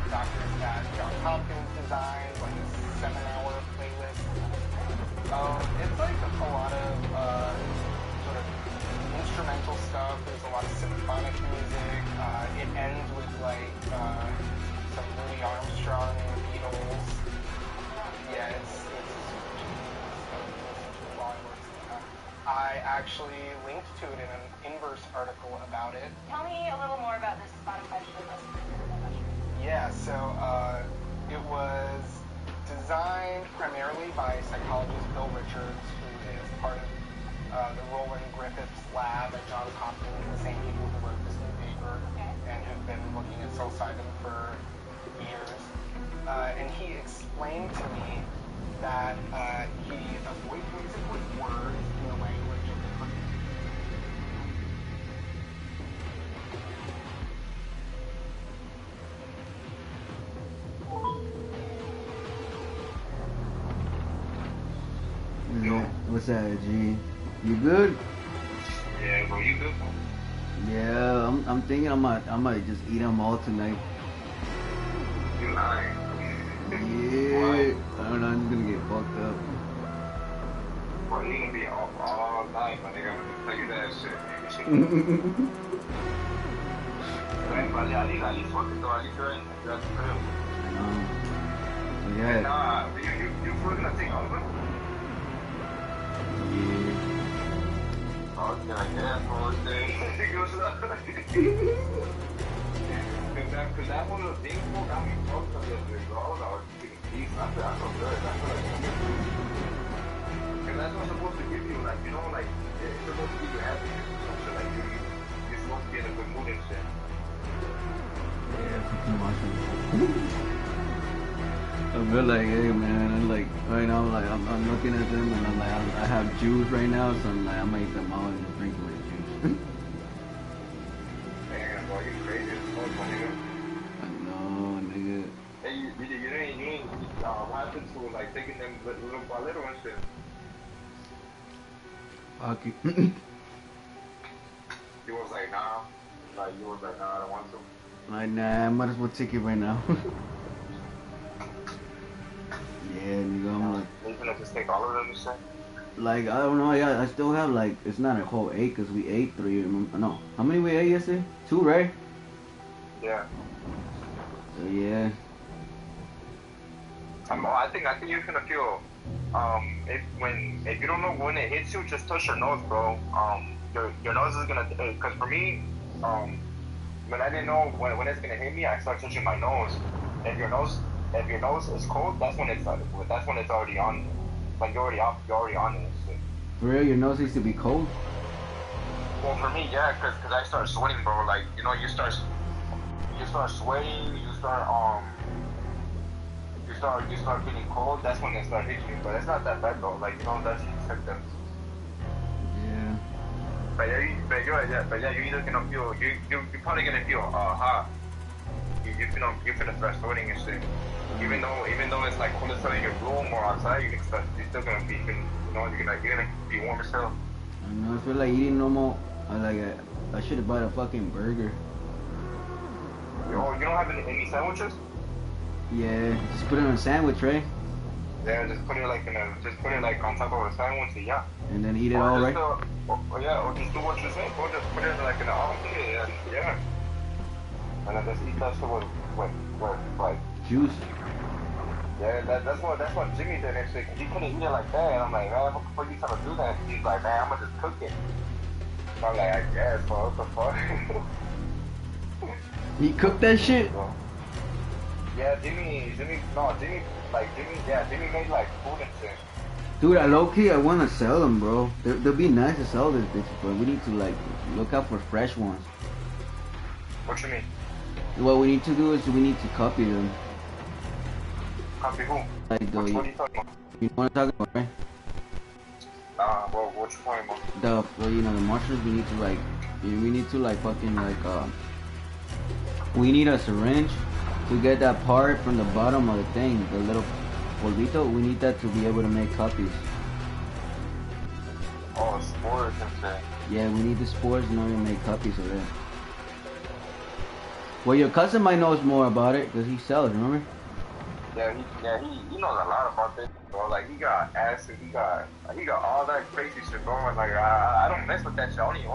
doctors at Johns Hopkins designed, like a 7-hour playlist. It's like a lot of sort of instrumental stuff. There's a lot of symphonic music. It ends with like some Louis Armstrong and the Beatles. Yeah, it's I actually linked to it in an Inverse article about it. Tell me a little more about this Spotify playlist for the mushrooms. Yeah, so it was designed primarily by psychologist Bill Richards, who is part of the Roland Griffiths lab at Johns Hopkins, the same people who wrote this new paper and who've been looking at psilocybin for years. And he explained to me that he avoids music with words in the language of the country. What's that, G? You good? Yeah, bro, you good? Yeah, I'm thinking I might just eat them all tonight. You lying? Yeah, I don't know. I'm just gonna get fucked up. Bro, you gonna be off all night, my nigga. I'm gonna tell you that shit. Man, but yeah, I need fucking though. I need to that's real. Yeah. Nah, you fucking gonna take over? Yeah. Oh, yeah, for a day. Cause that one of the things got me fucked up yesterday, bro. I was out taking peace. I feel good. I feel like and that's what's supposed to give you, like, you know, like, it's supposed to give you happiness or something. Like, you're supposed to be in a good mood and shit. Yeah, fucking mushrooms. I feel like, hey man, I'm like, right now, like, I'm looking at them and I'm like, I have juice right now, so I'm like, I might eat them out and just drink my juice. Damn, boy, you crazy as fuck, my nigga. I know, nigga. Hey, you ain't, what happened to, like, taking them little by little and shit? Fuck you. You was like, nah. Like, you was like, nah, I don't want to. Like, nah, I might as well take it right now. Yeah, nigga, I'm like... You gonna just take all of them and shit? Like, I don't know, yeah, I still have, like, it's not a whole 8, because we ate 3, no. How many we ate yesterday? 2, right? Yeah. So, yeah. I think you're gonna feel, if you don't know when it hits you, just touch your nose, bro. Your nose is gonna, cause for me, when I didn't know when it's gonna hit me, I started touching my nose. If your nose is cold, that's when it's already on. Like you're already on it. For real, your nose needs to be cold? Well, for me, yeah, cause I start sweating, bro. Like, you start sweating, you start start feeling cold, that's when it start hitting you. But it's not that bad though. Like, you know, that's symptoms. Yeah. But yeah, you're either gonna feel you're probably gonna feel hot. You're gonna start sweating and shit. Even though it's like cold outside in your room or outside, you're still gonna be, you know, you're gonna be warm as hell. I know. I feel like eating normal. I should have bought a fucking burger. Oh, you don't have any sandwiches? Yeah, just put it on a sandwich, right? Yeah, just put it like on top of a sandwich, and yeah. And then eat it all, right? Or just do what you say, or just put it like in an omelet, and yeah. And then just eat that shit with like juice. Yeah, that's what Jimmy did actually, because he couldn't eat it like that, and I'm like, man, what you trying to do that? He's like, man, I'm gonna just cook it. So I'm like, I guess, bro, what the fuck? He cooked that shit? Yeah, Jimmy made like food and shit. Dude, low-key, I want to sell them, bro. They'll be nice to sell this bitch, but we need to, like, look out for fresh ones. What you mean? What we need to do is we need to copy them. Copy who? Like, what are you talking about? You know what I'm talking about, right? Well, what you talking about? Well, you know, the mushrooms, we need to, like, fucking, like, we need a syringe to get that part from the bottom of the thing, the little polvito. We need that to be able to make copies. Oh, spores and shit. Yeah, we need the spores in order to make copies of that. Well, your cousin might knows more about it because he sells, remember? Yeah, he knows a lot about this, bro. Like, he got acid, he got all that crazy shit going. Like, I don't mess with that shit. Only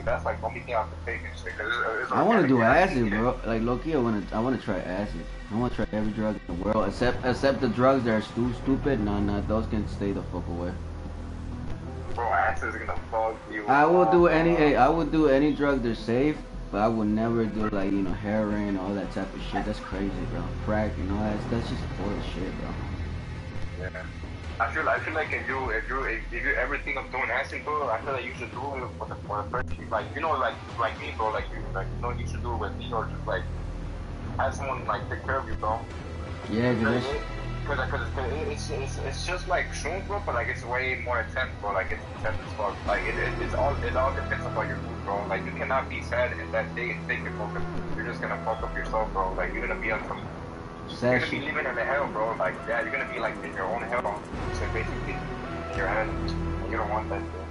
that's like the only thing I can take and shit. Cause I want to do acid, bro. Like, low-key, I want to try acid. I want to try every drug in the world except the drugs that are stupid. Nah, those can stay the fuck away. Bro, acid's gonna fuck you. I will do any drug that's safe. But I would never do, like, you know, heroin, all that type of shit. That's crazy, bro. Crack, you know, that's just bullshit, bro. Yeah. I feel like if you ever think of doing acid, bro, I feel like you should do it for the first, like, you know, like me, bro, like you know, you should do it with me, or just like have someone like take care of you, bro. Yeah, because it's just like shrooms, bro, but like it's way more intense, bro. Like it's intense as fuck. Like it all depends on your food, bro. Like you cannot be sad in that day and take it, bro. You're just gonna fuck up yourself, bro. Like you're gonna be on some. You're gonna be living in a hell, bro. Like yeah, you're gonna be like in your own hell. So basically, in your head, and you don't want that, bro.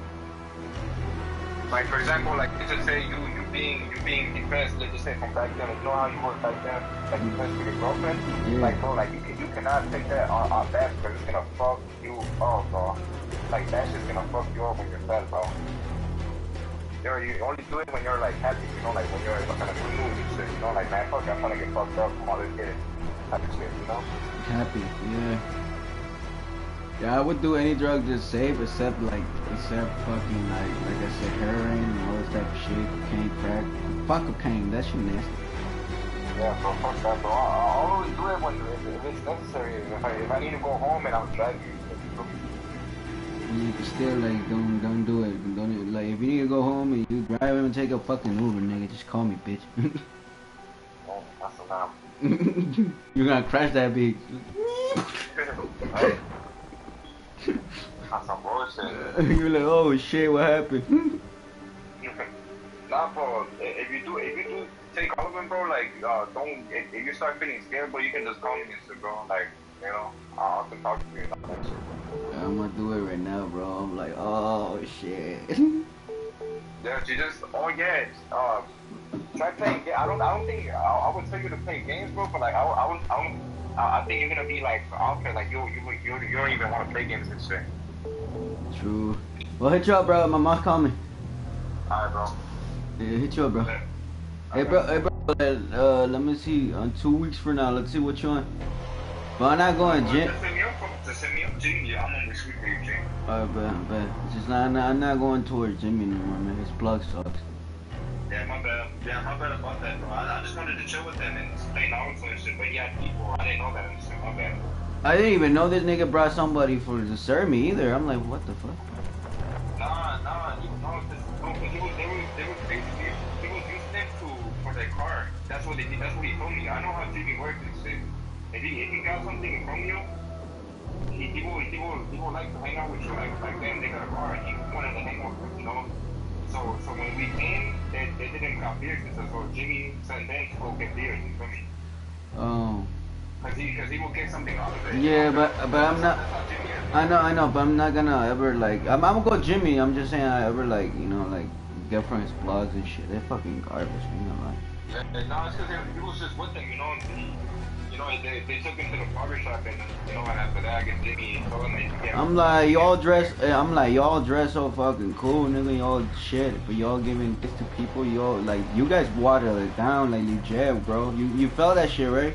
Like for example, like let's just say you being depressed. Let's just say from back then, like, you know how you were back then, like depressed with your girlfriend. Yeah. Like bro, like you cannot take that on that because it's gonna fuck you up, bro. Like that shit's gonna fuck you up when you're sad, bro. You only do it when you're like happy, you know, like when you're like, in a good mood and shit, you know, like man, fuck, I'm trying to get fucked up from all this shit, type of shit, you know. Happy, yeah. Yeah, I would do any drug that's safe except fucking like I said, heroin and all this type of shit, cocaine, crack. Fuck cocaine, that shit nasty. Yeah, bro, fuck that, bro. I'll only do it when if it's necessary. If I need to go home and I'll drive you. You can still like don't do it. Don't like if you need to go home and you drive and take a fucking Uber, nigga, just call me, bitch. Oh, that's enough. You're gonna crash that bitch. That's some bullshit. You're like, oh shit, what happened? Nah, bro. If you do take all of them, bro. Like, don't. If you start feeling scared, bro, you can just call me and shit, bro. Like, you know, I can talk to you and all that shit. I'm gonna do it right now, bro. I'm like, oh shit. Yeah, you just. Oh yeah. Try playing. I don't think. I would tell you to play games, bro. But like, I think you're gonna be like out there, like you don't even want to play games and shit. True. Well, hit you up, bro. My mom's calling me. Alright, bro. Yeah, hit you up, bro. Hey, bro. Let me see. 2 weeks from now, let's see what you want. But I'm not going gym. Just send me up, Jim. Yeah, I'm on this week for you, Jim. Alright, bet. It's just I'm not going towards gym anymore, man. His plug sucks. Yeah, my bad. Yeah, my bad about that, bro. I just wanted to chill with them and explain all and shit, but he had people. I didn't know that and shit. My bad. I didn't even know this nigga brought somebody to serve me either. I'm like, what the fuck? Nah, because they was using it for their car. That's what he told me. I know how Jimmy works and shit. if he got something from you, he will like to hang out with you. Like them, they got a car and he wanted to hang out with them, you know. So when we came, they didn't got beers. So Jimmy sent them to go get beers. You feel me? Oh. Cause he will get something out of it. Yeah, but I'm not. I know, but I'm not gonna ever like. I'm gonna go Jimmy. I'm just saying I ever like, you know, like girlfriend's blogs and shit. They're fucking garbage. You know, like. Yeah, no, it's because he was just with them, you know. You know, they took him to the barber shop and you know, and after that, I guess Jimmy told him that he could get. I'm like y'all dress so fucking cool, nigga. Y'all shit, but y'all giving this to people. Y'all like you guys water it down like legit, bro. You felt that shit, right?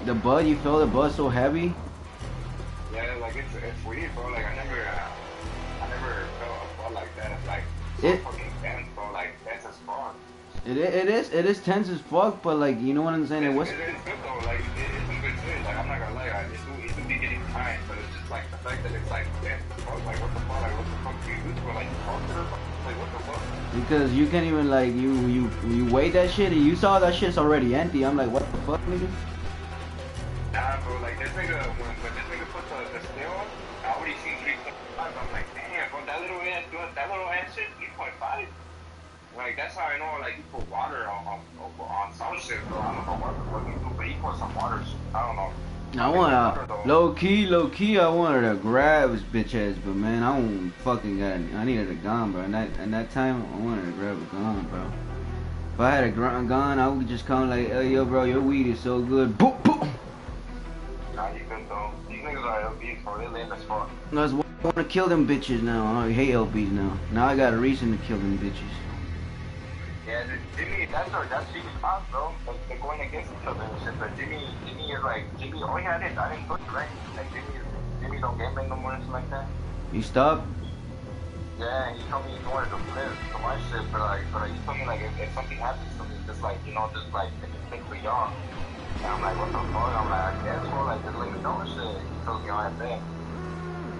The bud, you feel the bud so heavy? Yeah, like it's weird, bro. Like I never felt a bud like that. Like It fucking dense, bro. Like dense as fuck. it is tense as fuck, but like you know what I'm saying? It was. It's good though. Like it's some good shit. Like I'm not gonna lie, it's a beginning time, but it's just like the fact that it's like dense as fuck. Like what the fuck? Like what the fuck do you do? Like you talk to her? Like what the fuck? Because you can't even like you weigh that shit and you saw that shit's already empty. I'm like, what the fuck, nigga? Nah, bro, like this nigga, when this nigga put the scale on, I already seen 3.5. I'm like, damn, bro, that little ass shit, 3.5. Like that's how I know, like you put water on some shit, bro. I don't know what the fuck you do, but he put some water. I don't know. I want low key. I wanted to grab his bitch ass, but man, I don't fucking got. I needed a gun, bro. And that time, I wanted to grab a gun, bro. If I had a gun, I would just come like, hey, yo, bro, your weed is so good. Boom, boom. Nah, you good though. These niggas are LBs, bro. They lame as fuck. I want to kill them bitches now. I hate LBs now. Now I got a reason to kill them bitches. Yeah, Jimmy, that's Jimmy's house, bro. Like, they're going against each other and shit. But Jimmy is like, Jimmy, all he had is, I didn't put it right. Like, Jimmy don't gamble no more and shit like that. You stopped? Yeah, he told me he wanted to flip to my shit, but he told me, like, if something happens to me, just like, you know, just like, make it take for y'all. And I'm like, what the fuck? I'm like, I guess, well, like, just let me know and shit. He told me all that thing.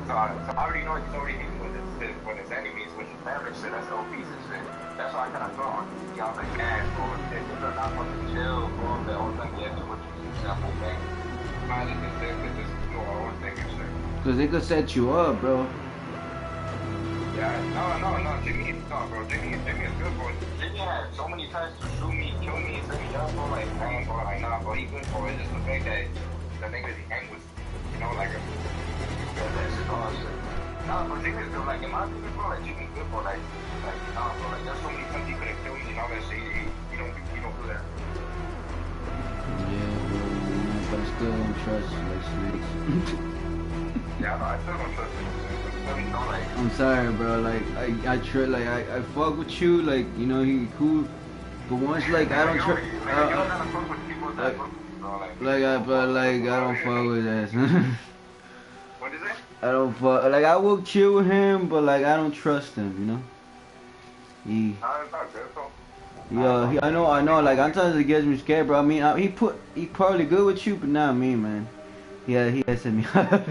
So I already know he's already meeting with his enemies, which is family shit, that's LPs and shit. That's why I kind of thought, y'all like, man, bro, if they're not fucking chill, bro, the whole time, yeah, do what you do, stuff like that. Man, they just do our own thing and shit. Because they could set you up, bro. Yeah, no, Jimmy is bro. Jimmy is good, bro. Jimmy had so many times to shoot me, kill me, set me up, bro, like, man, bro, like, nah, bro, he good, bro. It's just the fact that the niggas he hang with, you know, like, that shit, all shit. Nah, bro, Jimmy's good, like, in my opinion, bro, like, Jimmy's good, bro, like, nah, bro, like, there's so many times he could have killed me and all that shit, he don't do that. Yeah, bro, but I still don't trust like snakes. Yeah, no, I still don't trust him. You know, like, I'm sorry, bro. Like I fuck with you. Like you know he cool, but once like I don't trust. I don't fuck with that. What is it? I don't fuck. Like I will chill with him, but like I don't trust him. You know. Nah, it's not good, though. Yeah, I know. Like sometimes it gets me scared, bro. I mean, he probably good with you, but not me, man. Yeah, he has set me up.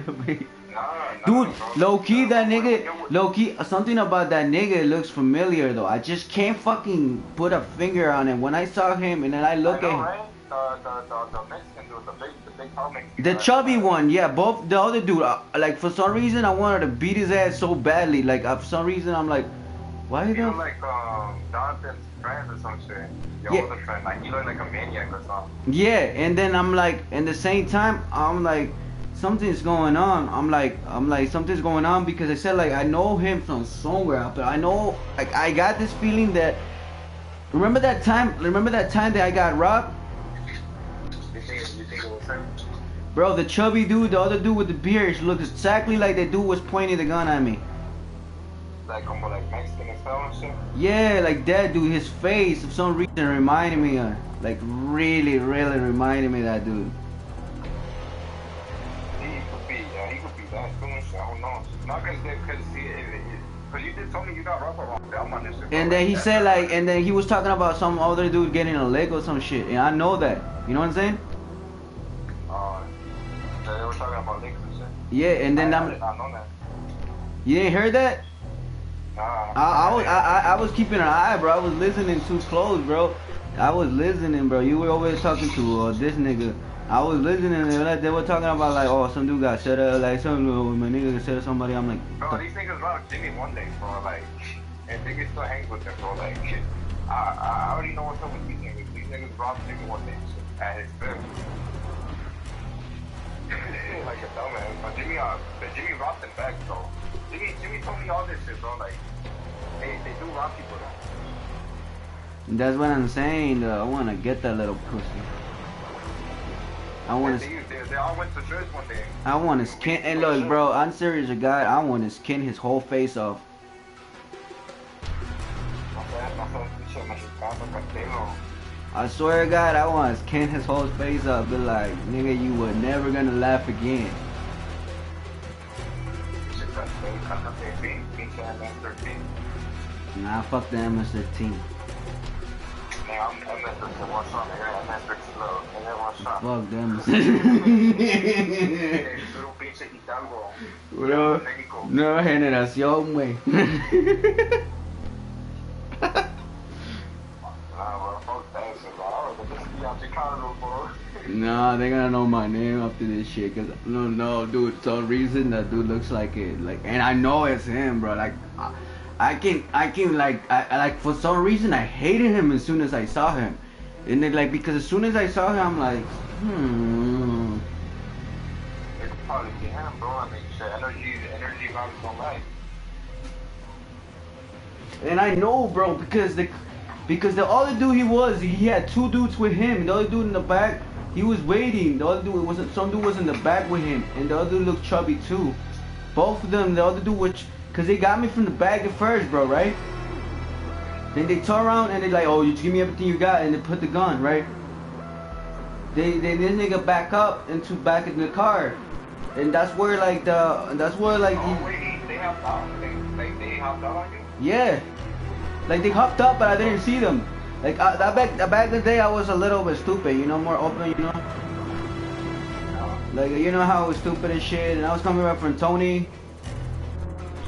Dude, low key, that nigga, low key, something about that nigga looks familiar though. I just can't fucking put a finger on it. When I saw him and then I look at him. Right? The Mexican dude, the big tall Mexican. The chubby one, yeah, both the other dude. Like for some reason, I wanted to beat his ass so badly. Like for some reason, I'm like, why you the? look like Jonathan's friend or some shit. Your older friend, like you look like a maniac or something. Yeah, and then I'm like, at the same time, I'm like, something's going on. I'm like, something's going on because I said like I know him from somewhere, but I know, like I got this feeling that. Remember that time that I got robbed? You think it was him? Bro, the chubby dude, the other dude with the beard, looks exactly like the dude was pointing the gun at me. Like Mexican style and shit? Yeah, like that dude, his face for some reason reminded me of, like really reminded me of that dude. He could be that too and shit, I don't know. Not cause you did tell me you got robbed around Belmont and shit. And then he said like, and then he was talking about some other dude getting a leg or some shit, and I know that. You know what I'm saying? They were talking about legs and shit? Yeah, and then I did not know that. You didn't hear that? Nah. I was keeping an eye, bro. I was listening too close, bro. I was listening, bro. You were always talking to this nigga. I was listening, and they were talking about like, oh, some dude got set up, like some my nigga got set up somebody. I'm like, bro, these niggas robbed Jimmy one day, bro. Like, and niggas still hangs with them, bro. Like, I already know what's up with these niggas. These niggas robbed Jimmy one day at his crib. Like a dumbass. But Jimmy robbed them back, bro. Jimmy told me all this shit, bro. Like, they do rob people, though. That's what I'm saying. I want to get that little pussy. I want to. They all went to church one day. I want to skin. Hey, look, bro. I'm serious, guy. I want to skin his whole face off. I swear to God, I want to skin his whole face up. Be like, nigga, you were never gonna laugh again. Nah, fuck the MS-13. Fuck them. Nueva generación, güey. Nah, they're gonna know my name after this shit. Cause no, dude. For some reason that dude looks like it. Like, and I know it's him, bro. Like, I can like for some reason I hated him as soon as I saw him, and then like because as soon as I saw him, I'm like, It's probably him, bro. I mean, shit, energy vibes don't lie. And I know, bro, because the other dude he had two dudes with him. The other dude in the back, he was waiting. The other dude some dude was in the back with him, and the other dude looked chubby too. Both of them, the other dude was, cause they got me from the back at first, bro, right? Then they turn around and they like, oh, you just give me everything you got, and they put the gun, right? This nigga back up into back in the car, and that's where like they hopped out. They hopped out on you? Yeah, like they hopped up, but I didn't see them. Like back in the day, I was a little bit stupid, you know, more open, you know. Like you know how I was stupid and shit, and I was coming back from Tony,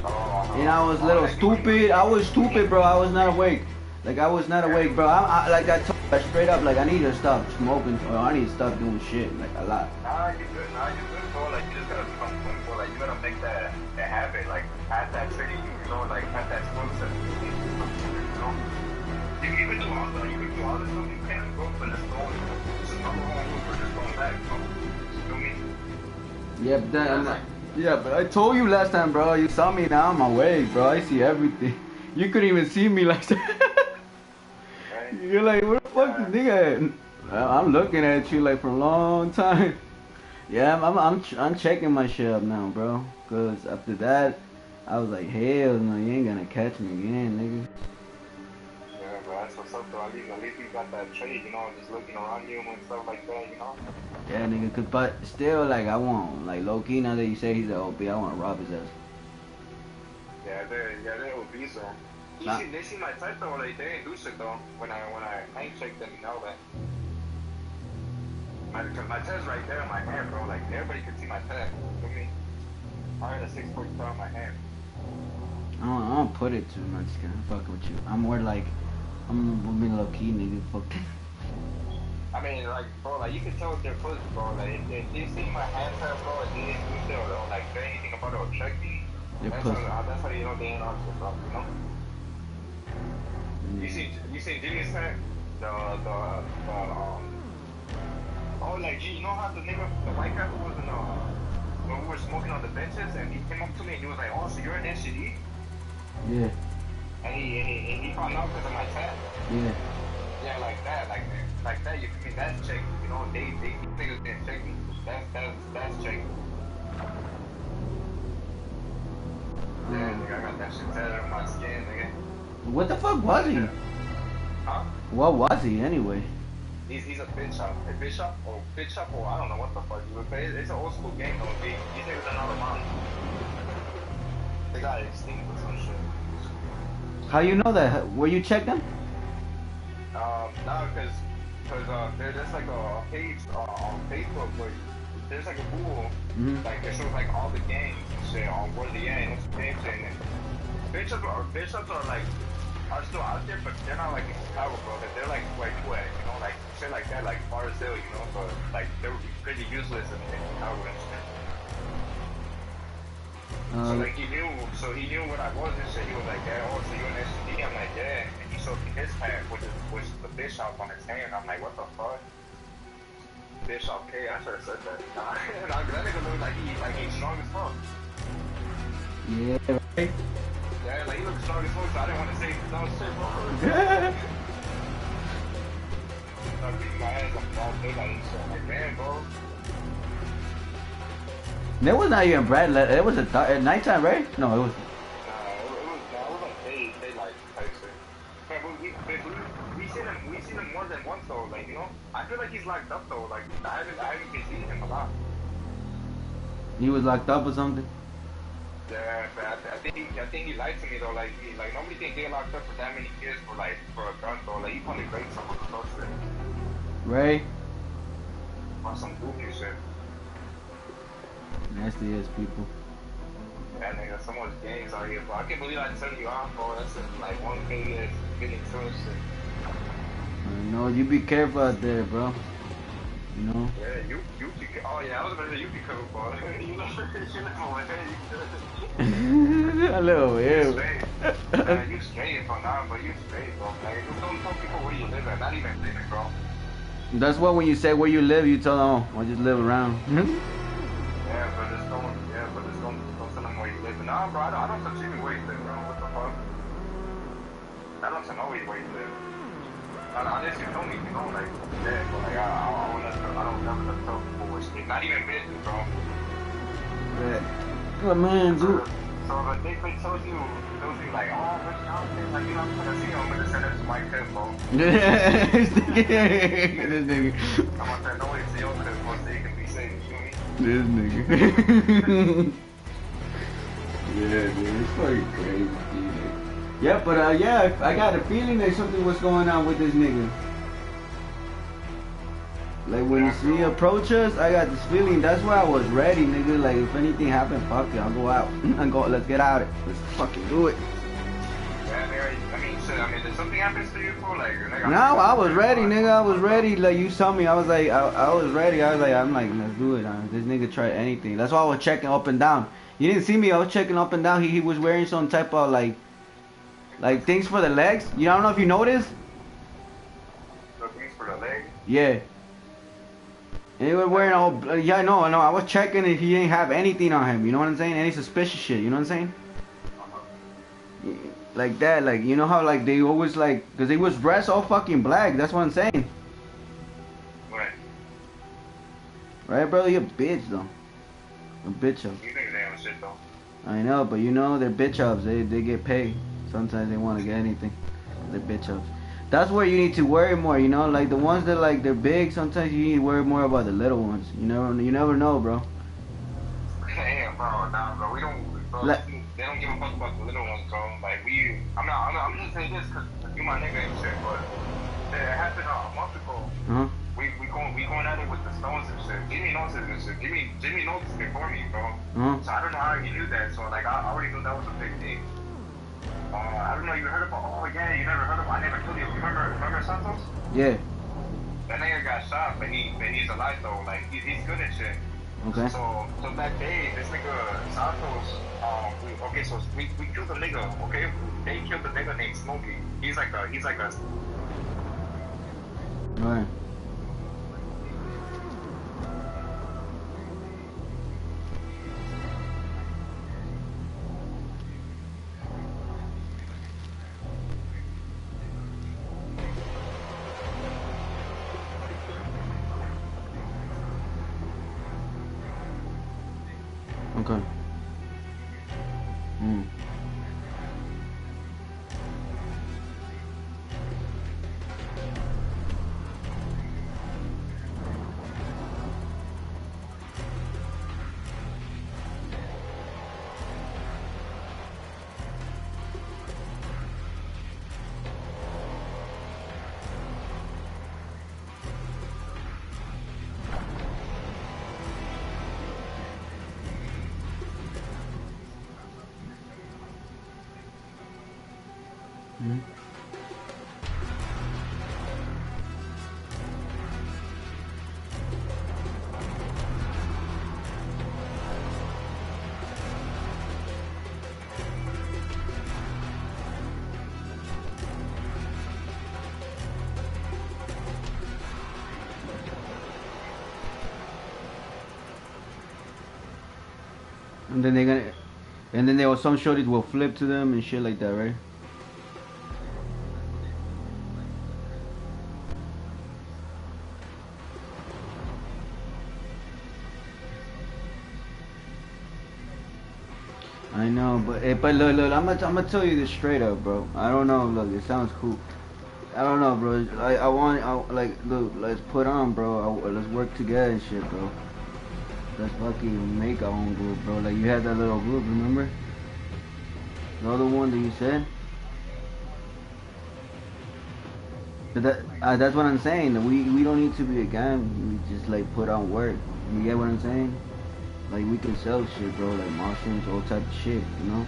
and I was a little stupid. I was stupid, bro. I was not awake. Like I was not awake, bro. I told you straight up, like I need to stop smoking, or I need to stop doing shit, like a lot. Nah, you good, bro. Like you just gotta become bro. Like you gotta make that habit, like have that training, you know, like have that skill set. You know, you can do all that. You can do all this stuff. You can go, but it's going. Just not going over. Just going back. You feel me? Yeah, but I told you last time, bro. You saw me now. I'm awake, bro. I see everything. You couldn't even see me last time. You're like, where the fuck this nigga at? I'm looking at you like for a long time. Yeah, I'm checking my shit up now, bro. Cause after that, I was like, hell no, you ain't gonna catch me again, nigga. Yeah, bro, that's what's up, though. At least you got that trade, you know, just looking around you and stuff like that, you know. Yeah, nigga. But still, like, I want, like, low key. Now that you say he's an OP, I want to rob his ass. Yeah, they're obese, though. They see my type though, like they didn't do shit though. When I ain't checked them, you know that. Cause my tag's right there in my hand, bro. Like everybody can see my tag. You feel me? I had a 6-foot star in my hand. I don't put it too much, cause I'm fucking with you. I'm more like, I'm being low key, nigga. Fuck. I mean, like, bro, like you can tell with their pussy, bro. Like if they see my hand tag, bro, and they didn't do shit or like say anything about it or check me. That's how you know they ain't on shit, bro. You know. You see Jimmy's tag? Oh, like, you know how the nigga, the white guy who was in, when we were smoking on the benches, and he came up to me and he was like, oh, so you're an NCD? Yeah. And he found out because of my tag. Yeah. Yeah, like that, you feel me? That's check, you know, they niggas didn't check me. That's check. Yeah, nigga, I got that shit tatted on my skin, nigga. What the fuck was he? Huh? What was he anyway? He's a bishop, or I don't know what the fuck he was. But it's an old school game though. These niggas are not around. They got extinct or some shit. How you know that? Where you check them? No, cause there's like a page on Facebook where there's like a Google, like it shows like all the gangs and shit on where they at, and it's page and bishops are like are still out there, but they're not like in Chicago, bro. They're like what, you know, like shit like that, like Barzell, you know, but like they would be pretty useless in Chicago and shit. So like he knew what I was and shit. He was like, yeah, oh, so you an SD? I'm like, yeah. And he showed me his hand, which is the bishop on his hand. I'm like, what the fuck? Bishop K, I should have said that. Nah, that nigga looked like he's strong as fuck. Yeah, right? Yeah, like he looks strong as fuck, so I didn't want to say no shit, bro. I'm beating my ass up all day like shit. I'm like, man, bro. That was not even Brad. It was at nighttime, right? No, it was. It was like daylight type shit. But we seen him more than once though. Like, you know, I feel like he's locked up though. Like I haven't been seeing him a lot. He was locked up or something. Yeah, but I think he lied to me though. Like nobody can get locked up for that many years for a gun though. Like he probably raped someone or some shit. Right. Or some goofy shit. Nasty ass people. Yeah, nigga, someone's gangs out here, bro. I can't believe I turned you off, bro. That's like one thing that's getting to and shit. I know, you be careful out there, bro. You know? Yeah, you be oh yeah, I was gonna say you be careful, bro. you live A little weird. You straight, bro. Nah, but you straight, bro. Like, don't tell people where you live at. Not even living, bro. That's what when you say where you live, you tell them, oh, I just live around. Yeah, but just don't tell them where you live. Nah, bro, I don't touch even where you live, bro. What the fuck? I don't tell nobody where you live. Unless you know me, you know, like, yeah, but like, I don't never tell people where you live. Not even business, bro. Yeah. Good man, dude. So if they tells you like, oh, Rich Johnson, like, you know, I'm gonna see him, I'm gonna send it to my kid, bro. This nigga. I'm gonna send nobody to your kid, bro, so you can be safe, you know me? This nigga. Yeah, dude, it's fucking crazy, dude. Yeah, but yeah, I got a feeling that something was going on with this nigga. Like when he approached us, I got this feeling. That's why I was ready, nigga. Like if anything happened, fuck it, I'll go out. Let's get out of it. Let's fucking do it. Yeah, I mean, shit, did something happen to you, bro? Like, no, I was ready, nigga. I was ready. Like you saw me, I was like, I was ready. I'm like, let's do it. This nigga tried anything. That's why I was checking up and down. You didn't see me. I was checking up and down. He was wearing some type of like things for the legs. You don't know if you noticed. The things for the legs. Yeah. And he was wearing all. Yeah, no. I was checking if he didn't have anything on him. You know what I'm saying? Any suspicious shit. You know what I'm saying? Like that. Like you know how like they always like because he was dressed all fucking black. That's what I'm saying. Right. Right, brother. You're a bitch though. A bitch up. You think they have shit though? I know, but you know they're bitch ups. They get paid. Sometimes they want to get anything. They're bitch ups. That's where you need to worry more. You know, like the ones that like they're big. Sometimes you need to worry more about the little ones. You never know, bro. Damn, bro. Nah, bro. We don't. Bro, they don't give a fuck about the little ones, bro. Like I'm just saying this because you my nigga and shit. But it happened a month ago. We going at it with the stones and shit. Jimmy knows it and shit. Jimmy knows this before me, bro. So I don't know how he knew that. So like I already knew that was a big thing. I don't know. You heard about? Oh yeah, you never heard of? I never told you. Remember Santos? Yeah. That nigga got shot, but he's alive though. Like he's good and shit. Okay. So that day, this nigga Santos, we killed a nigga. Okay, they killed a nigga named Smokey. He's like a. Right. Okay. Mm-hmm. And then they're gonna, and then some shorties will flip to them and shit like that, right? I know, but look, I'm gonna tell you this straight up, bro. I don't know, look, it sounds cool. I don't know, bro. Like, look, let's put on, bro. Let's work together and shit, bro. Let's fucking make our own group, bro. Like, you had that little group, remember? The other one that you said? But that's what I'm saying. We don't need to be a gang. We just, like, put on work. You get what I'm saying? Like, we can sell shit, bro. Like, mushrooms, all type of shit, you know?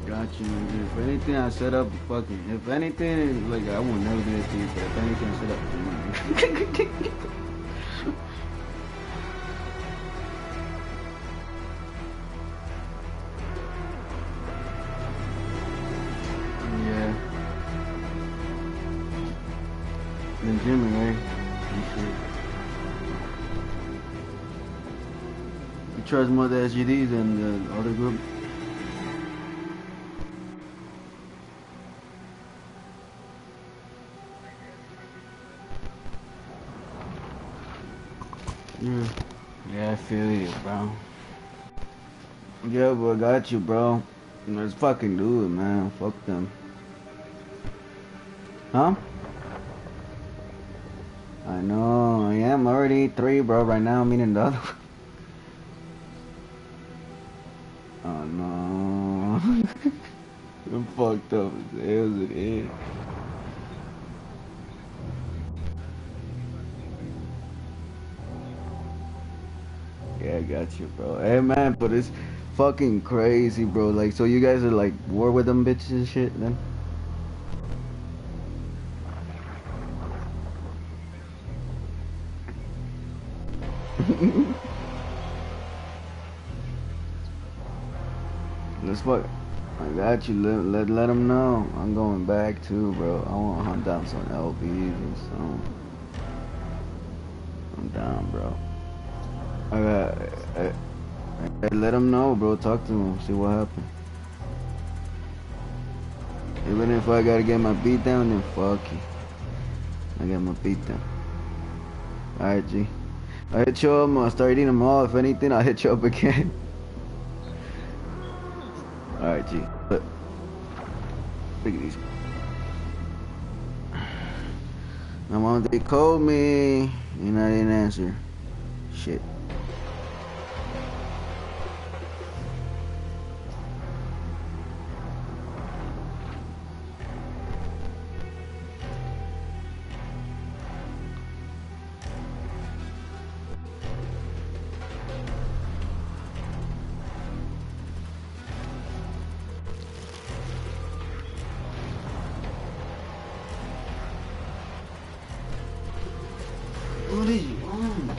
Got you, nigga. If anything, I set up fucking. If anything, like, I won't never do it to you, but if anything, I set up for you. Yeah. Then Jimmy, right? You trust more the SGDs than the other group? Yeah, I feel you, bro. Yeah, bro, I got you, bro. Let's fucking do it, man. Fuck them. Huh? I know. I am already 3, bro. Right now, I'm eating the other one. Oh, no. I'm fucked up as hell as it is. Yeah, I got you, bro. Hey, man, but it's fucking crazy, bro. Like, so you guys are like war with them bitches and shit, then? Let's fuck. I got you. Let them know. I'm going back too, bro. I want to hunt down some LBs or something. I'm down, bro. Let them know, bro. Talk to them. See what happened. Even if I gotta get my beat down, then fuck it. I got my beat down. Alright, G. I hit you up. I'm gonna start eating them all. If anything, I'll hit you up again. Alright, G. Look at these. My mom, they called me and I didn't answer. Shit. What are you on?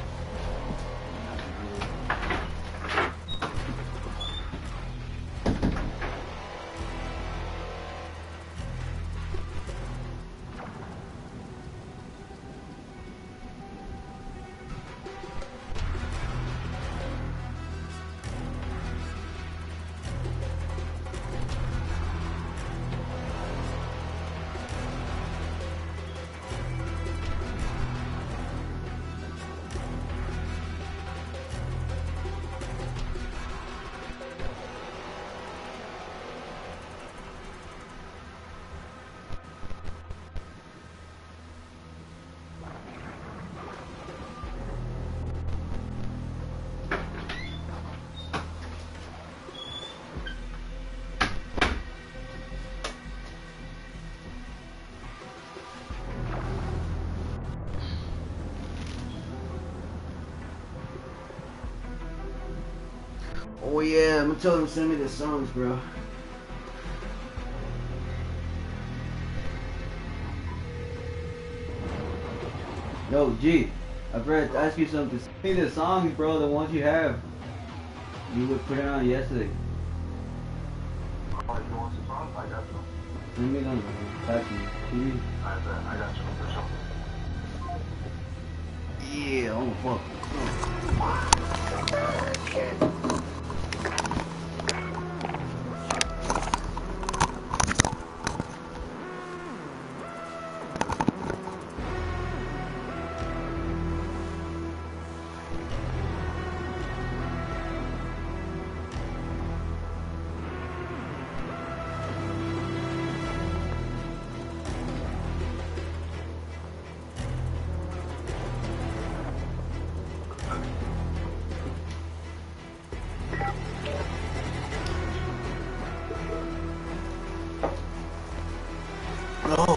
Oh yeah, I'm gonna tell them to send me the songs, bro. Yo, G, I forgot to ask you something. Send me the songs, bro, the ones you have. You would put it on yesterday. Oh, you want some songs? I got you. Send me them. Text me. TV. I got you for sure. Yeah, oh fuck. Oh.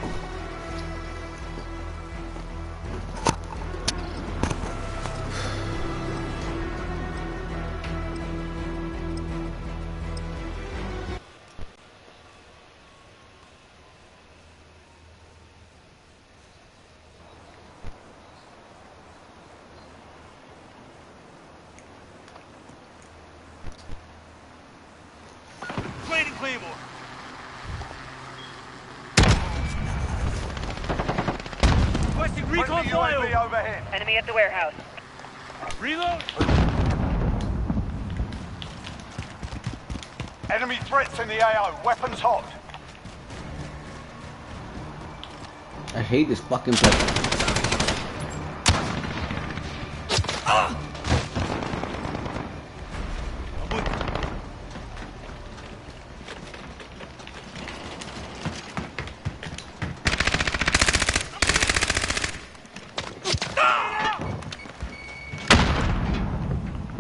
Clean and Claymore. Requesting recon flyover. Overhead. Enemy at the warehouse. Reload. Enemy threats in the AO. Weapons hot. I hate this fucking place.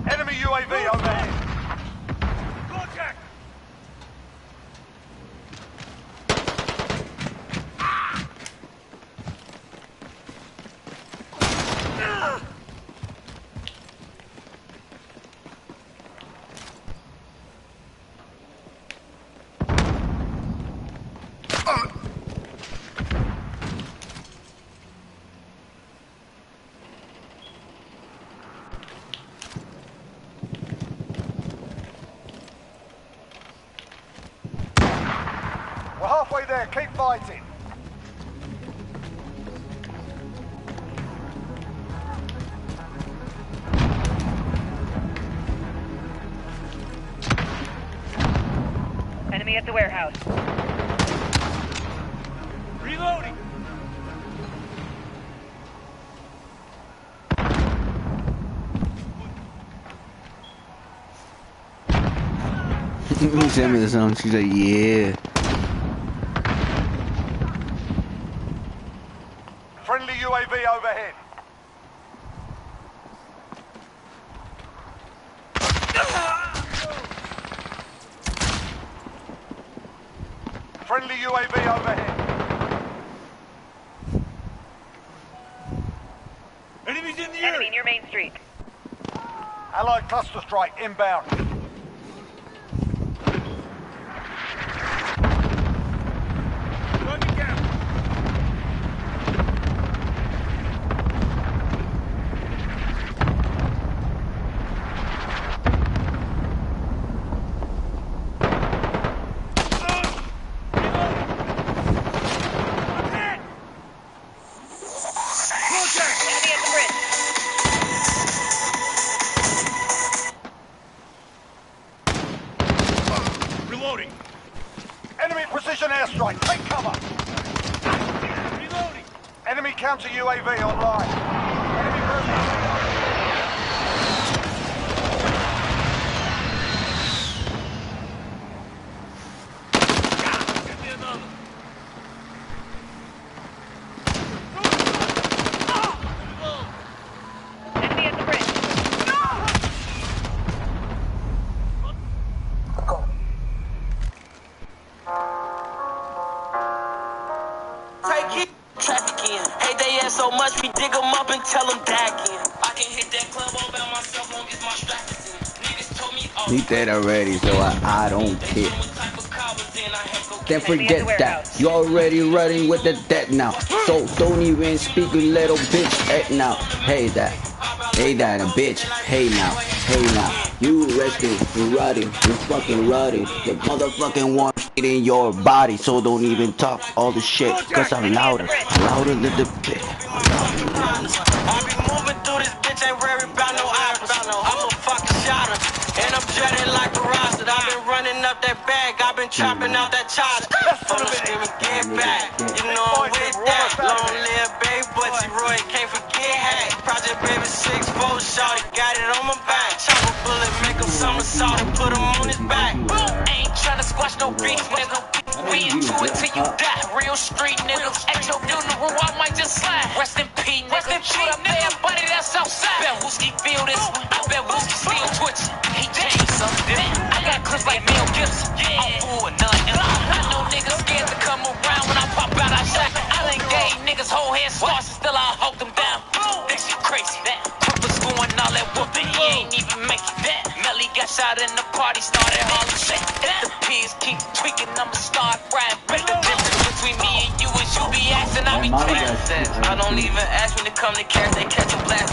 Enemy UAV overhead. Contact. We're halfway there. Keep fighting. Enemy at the warehouse. Reloading. Send me the song. She's like, yeah. Friendly UAV overhead. Friendly UAV overhead. Enemies in the Enemy area. near Main Street. Allied cluster strike inbound. Target down. Enemy at the bridge. Reloading. Enemy precision airstrike. Take cover. Reloading. Enemy counter UAV online. Enemy personnel. Give me another. Enemy at the bridge. Take it, trafficking. Hate they ass so much, we dig them up and tell them back in. I can hit that club all by myself, long as my strap is in. Niggas told me He dead already, so I don't care. Then forget that. You already running with the dead now. So don't even speak a little bitch. Hey now. Hey that. Hey that a bitch. Hey now. Hey now. You resting. You rotting. You fucking rotting. The motherfucking one shit in your body. So don't even talk all the shit. Cause I'm louder. I'm louder than the bitch. I be moving through this bitch, ain't worried about no options. I'm a fucking shotter, and I'm jetting like a roster. I've been running up that bag, I've been chopping out that charger. Full of screaming, get back. You know I'm with that. Long live baby, but Roy can't forget hack. Project baby 6'4", shorty, got it on my back. Chop a bullet, make him somersault and put him on his back. Ain't tryna squash no beef, nigga. We into it till you die. Real street nigga. At your funeral, I might just slide. Rest in peace, nigga. Shoot up there, buddy, that's outside. Bet Wooski feel this. I bet Wooski still twitching. He changed something. I got clips like Mel Gibson. I'm full of none. I know niggas scared to come around when I pop out. I shot. I done gave niggas whole head starts and still I hold them down. This shit crazy. Purpose going all that whooping. He ain't even make it. Melly got shot in the party, started all the shit. The pigs keep tweaking, I'ma start frying. Break the difference between me and you is you be asking, I be tweaking. I don't even ask when it come to cash, they catch a blast.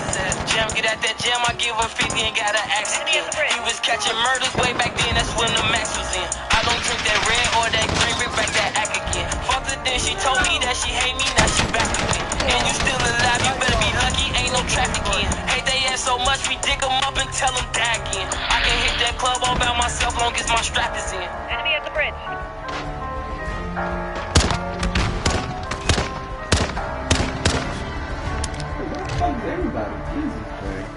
Jam, get at that jam, I give her 50 and got an accident. He was catching murders way back then, that's when the max was in. I don't drink that red or that green, bring back that act again. Fuck her then, she told me that she hate me, now she back again. And you still alive, you better be lucky, ain't no trafficking. Hate they ass so much, we dig them up and tell them die again. I can hit that club all by myself, long as my strap is in. Enemy at the bridge. Everybody, Jesus Christ.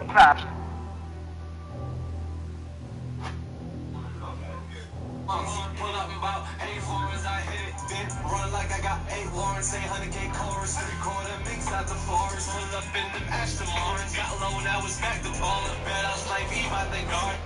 Stop. Pull up about 8-4 as I hit it. Then run like I got 8 Lawrence, 800K chorus. Record a mix out the forest. Pull up in them Ashton Lawrence. Got low, now it's back to ballin'. Bet I was like Eve, I think guard.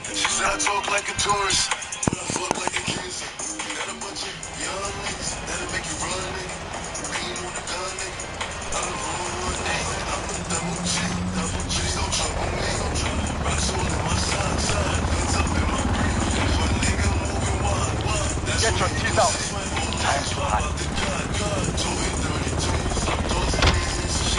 She said I talk like a tourist, but I fuck like a cancer. Got a bunch of young niggas that'll make you run, nigga. Beam on the gun, nigga. I'm the wrong one, nigga. I'm the double G. Please don't trouble me. Rocks all in my socks, guns up in my brief. If a nigga moving wild, that's Get your teeth out. Time's too hot. She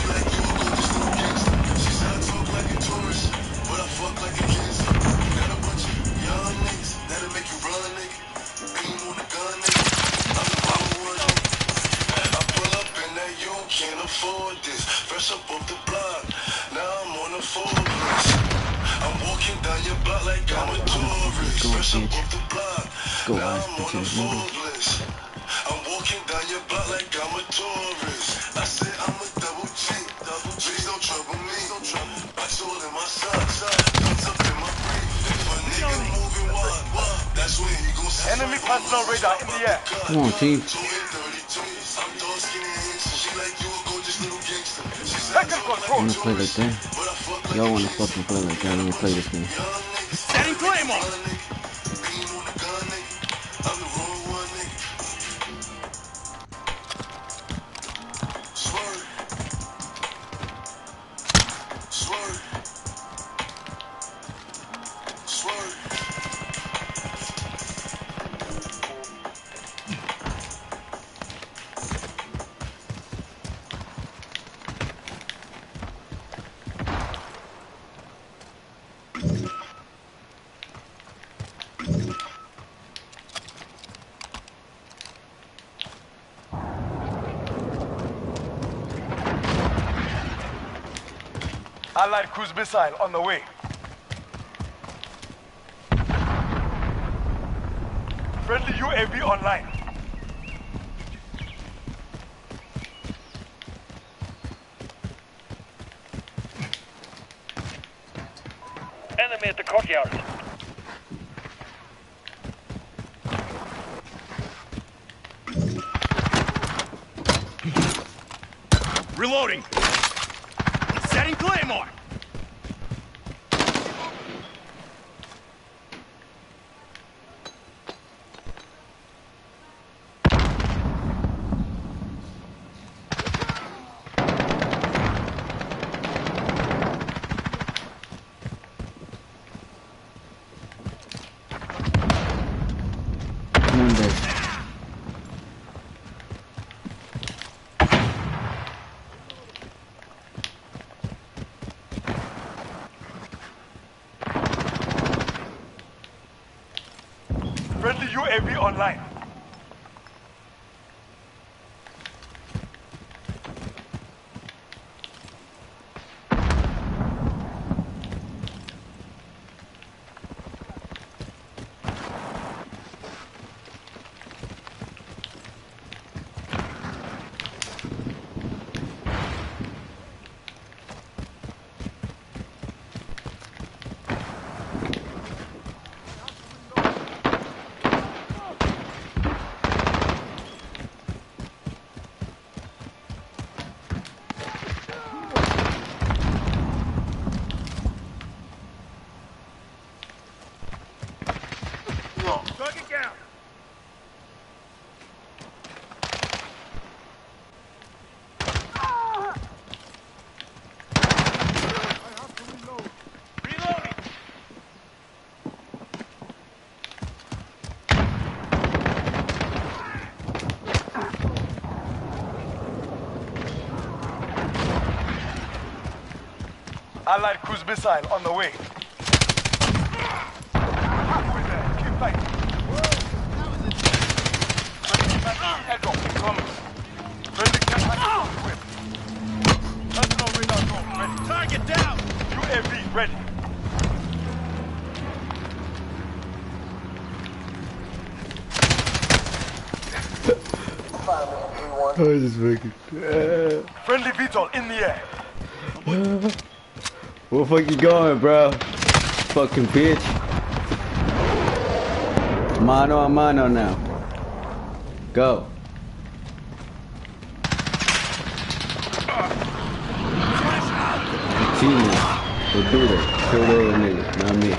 like you a gorgeous little gangster. She said I talk like a tourist, but I fuck like a cancer. Got a bunch of young niggas that'll make you run, nigga. Beam on the gun, nigga. I'm the wrong one, nigga. I pull up in that you can't afford this. Fresh up off the block, now I'm on the Forbes. I'm walking down your block like I'm a tourist. Fresh up off the block, now I'm on the Forbes. I'm walking down your block like I'm a tourist. I said I'm a double G. Please don't trouble me. I told him my socks, guns up in my brief. If a nigga moving wild, that's when he gon' see. Enemy personal radar in the air. Come on, Chief. I'm dark skinny handsome. She like you a gorgeous little gangster. Second control. Wanna play like that? Y'all wanna fucking play like that? Let me play this game. Setting Claymore! I'm the wrong one, nigga. Swerve. Swerve. Swerve. Allied cruise missile on the way. Friendly UAV online. Enemy at the courtyard. Reloading. Setting Claymore. Friendly UAV online. Target down. Reloading. Allied cruise missile on the way. Halfway there. Keep fighting. Airdrop incoming. Friendly captain equipped. Personal radar drone ready. Target down. UAV ready. Oh, this fucking. Friendly VTOL in the air. Where the fuck you going, bro? Fucking bitch. Mano a mano now. Go. Genius. Go do that. Kill the other nigga, not me.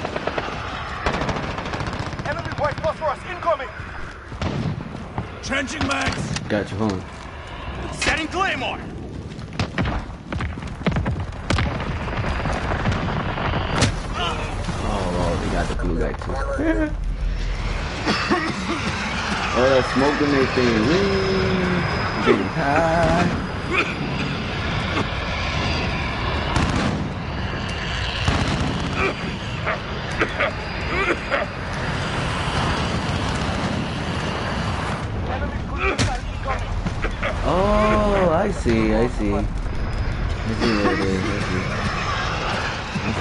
Enemy white phosphorus incoming. Trenching mags. Got you home. Setting Claymore. Oh, they got the blue guy too. Oh, smoking their thing. Getting high. Oh, I see. I see what it is.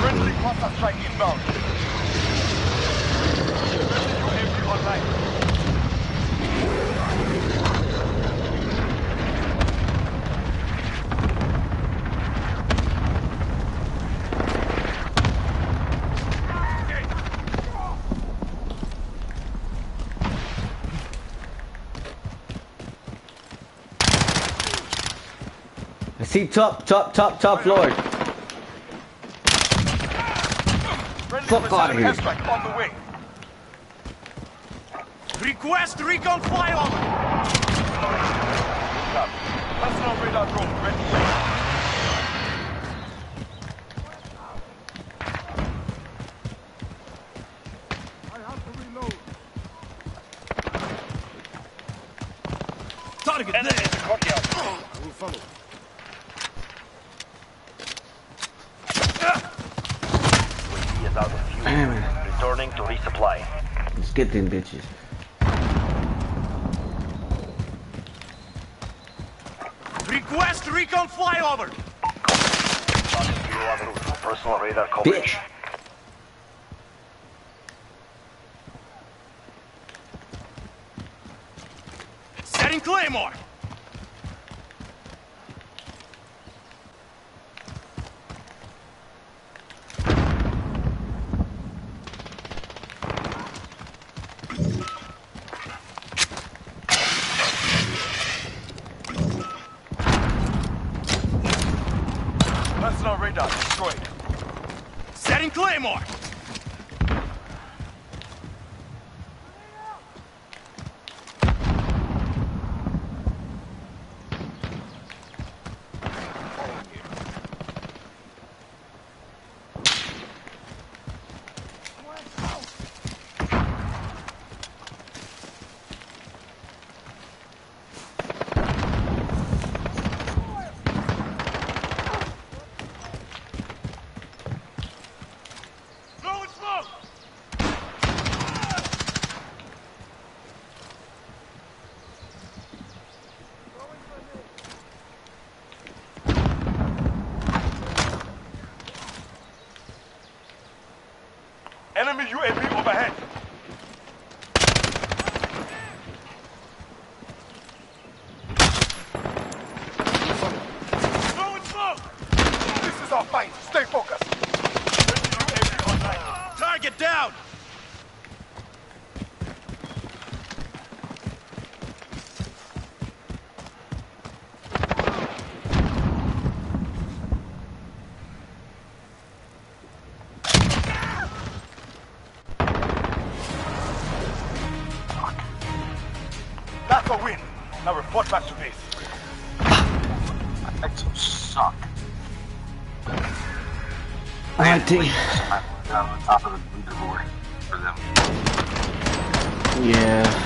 Friendly cluster strike inbound. Friendly UAV online. I see top floor. Fuck out of here. Airstrike on the way. Request recon flyover. Personal radar drone ready. Target there. Enemy at the courtyard. I will follow. Is out of fuel. Returning to resupply. Let's get them bitches. Request recon flyover. Target fuel en route. personal radar coverage. Bitch. Setting Claymore! Personal radar destroyed. Setting Claymore! Throwing smoke! Enemy UAV overhead. Throwing smoke! This is our fight. Stay focused. UAV online. Target down! That's a win. Now report back to base. Exos suck. I think. I'm on top of the leaderboard for them. Yeah.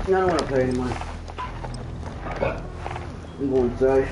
I don't want to play anymore. I'm going inside.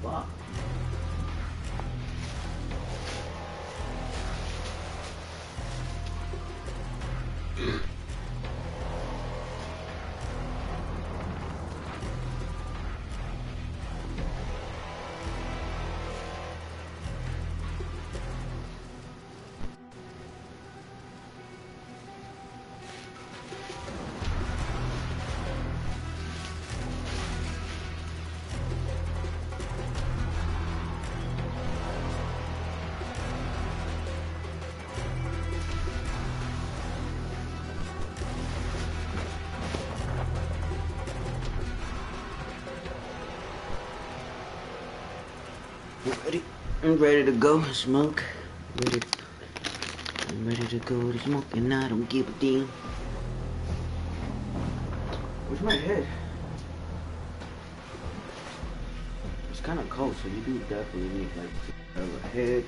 Fuck. I'm ready to go smoke. I'm ready to go to smoke and I don't give a damn. Where's my head? It's kind of cold, so you do definitely need like to have a head.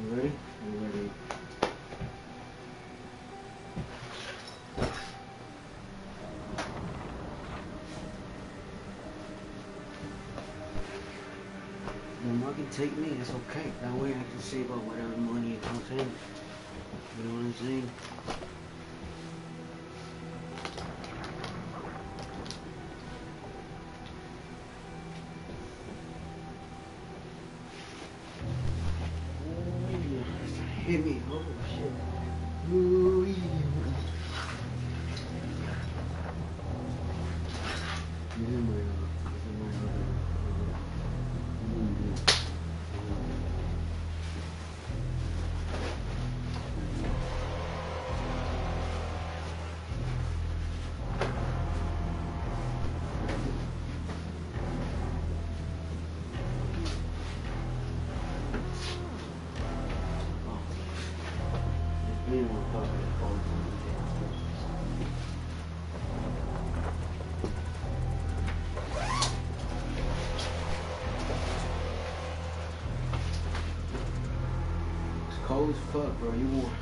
You ready? You ready? The mom can take me, it's okay. That way I can save up whatever money it comes in. You know what I'm saying? Hit me. Oh shit. Ooh, yeah. Cold as fuck, bro. You want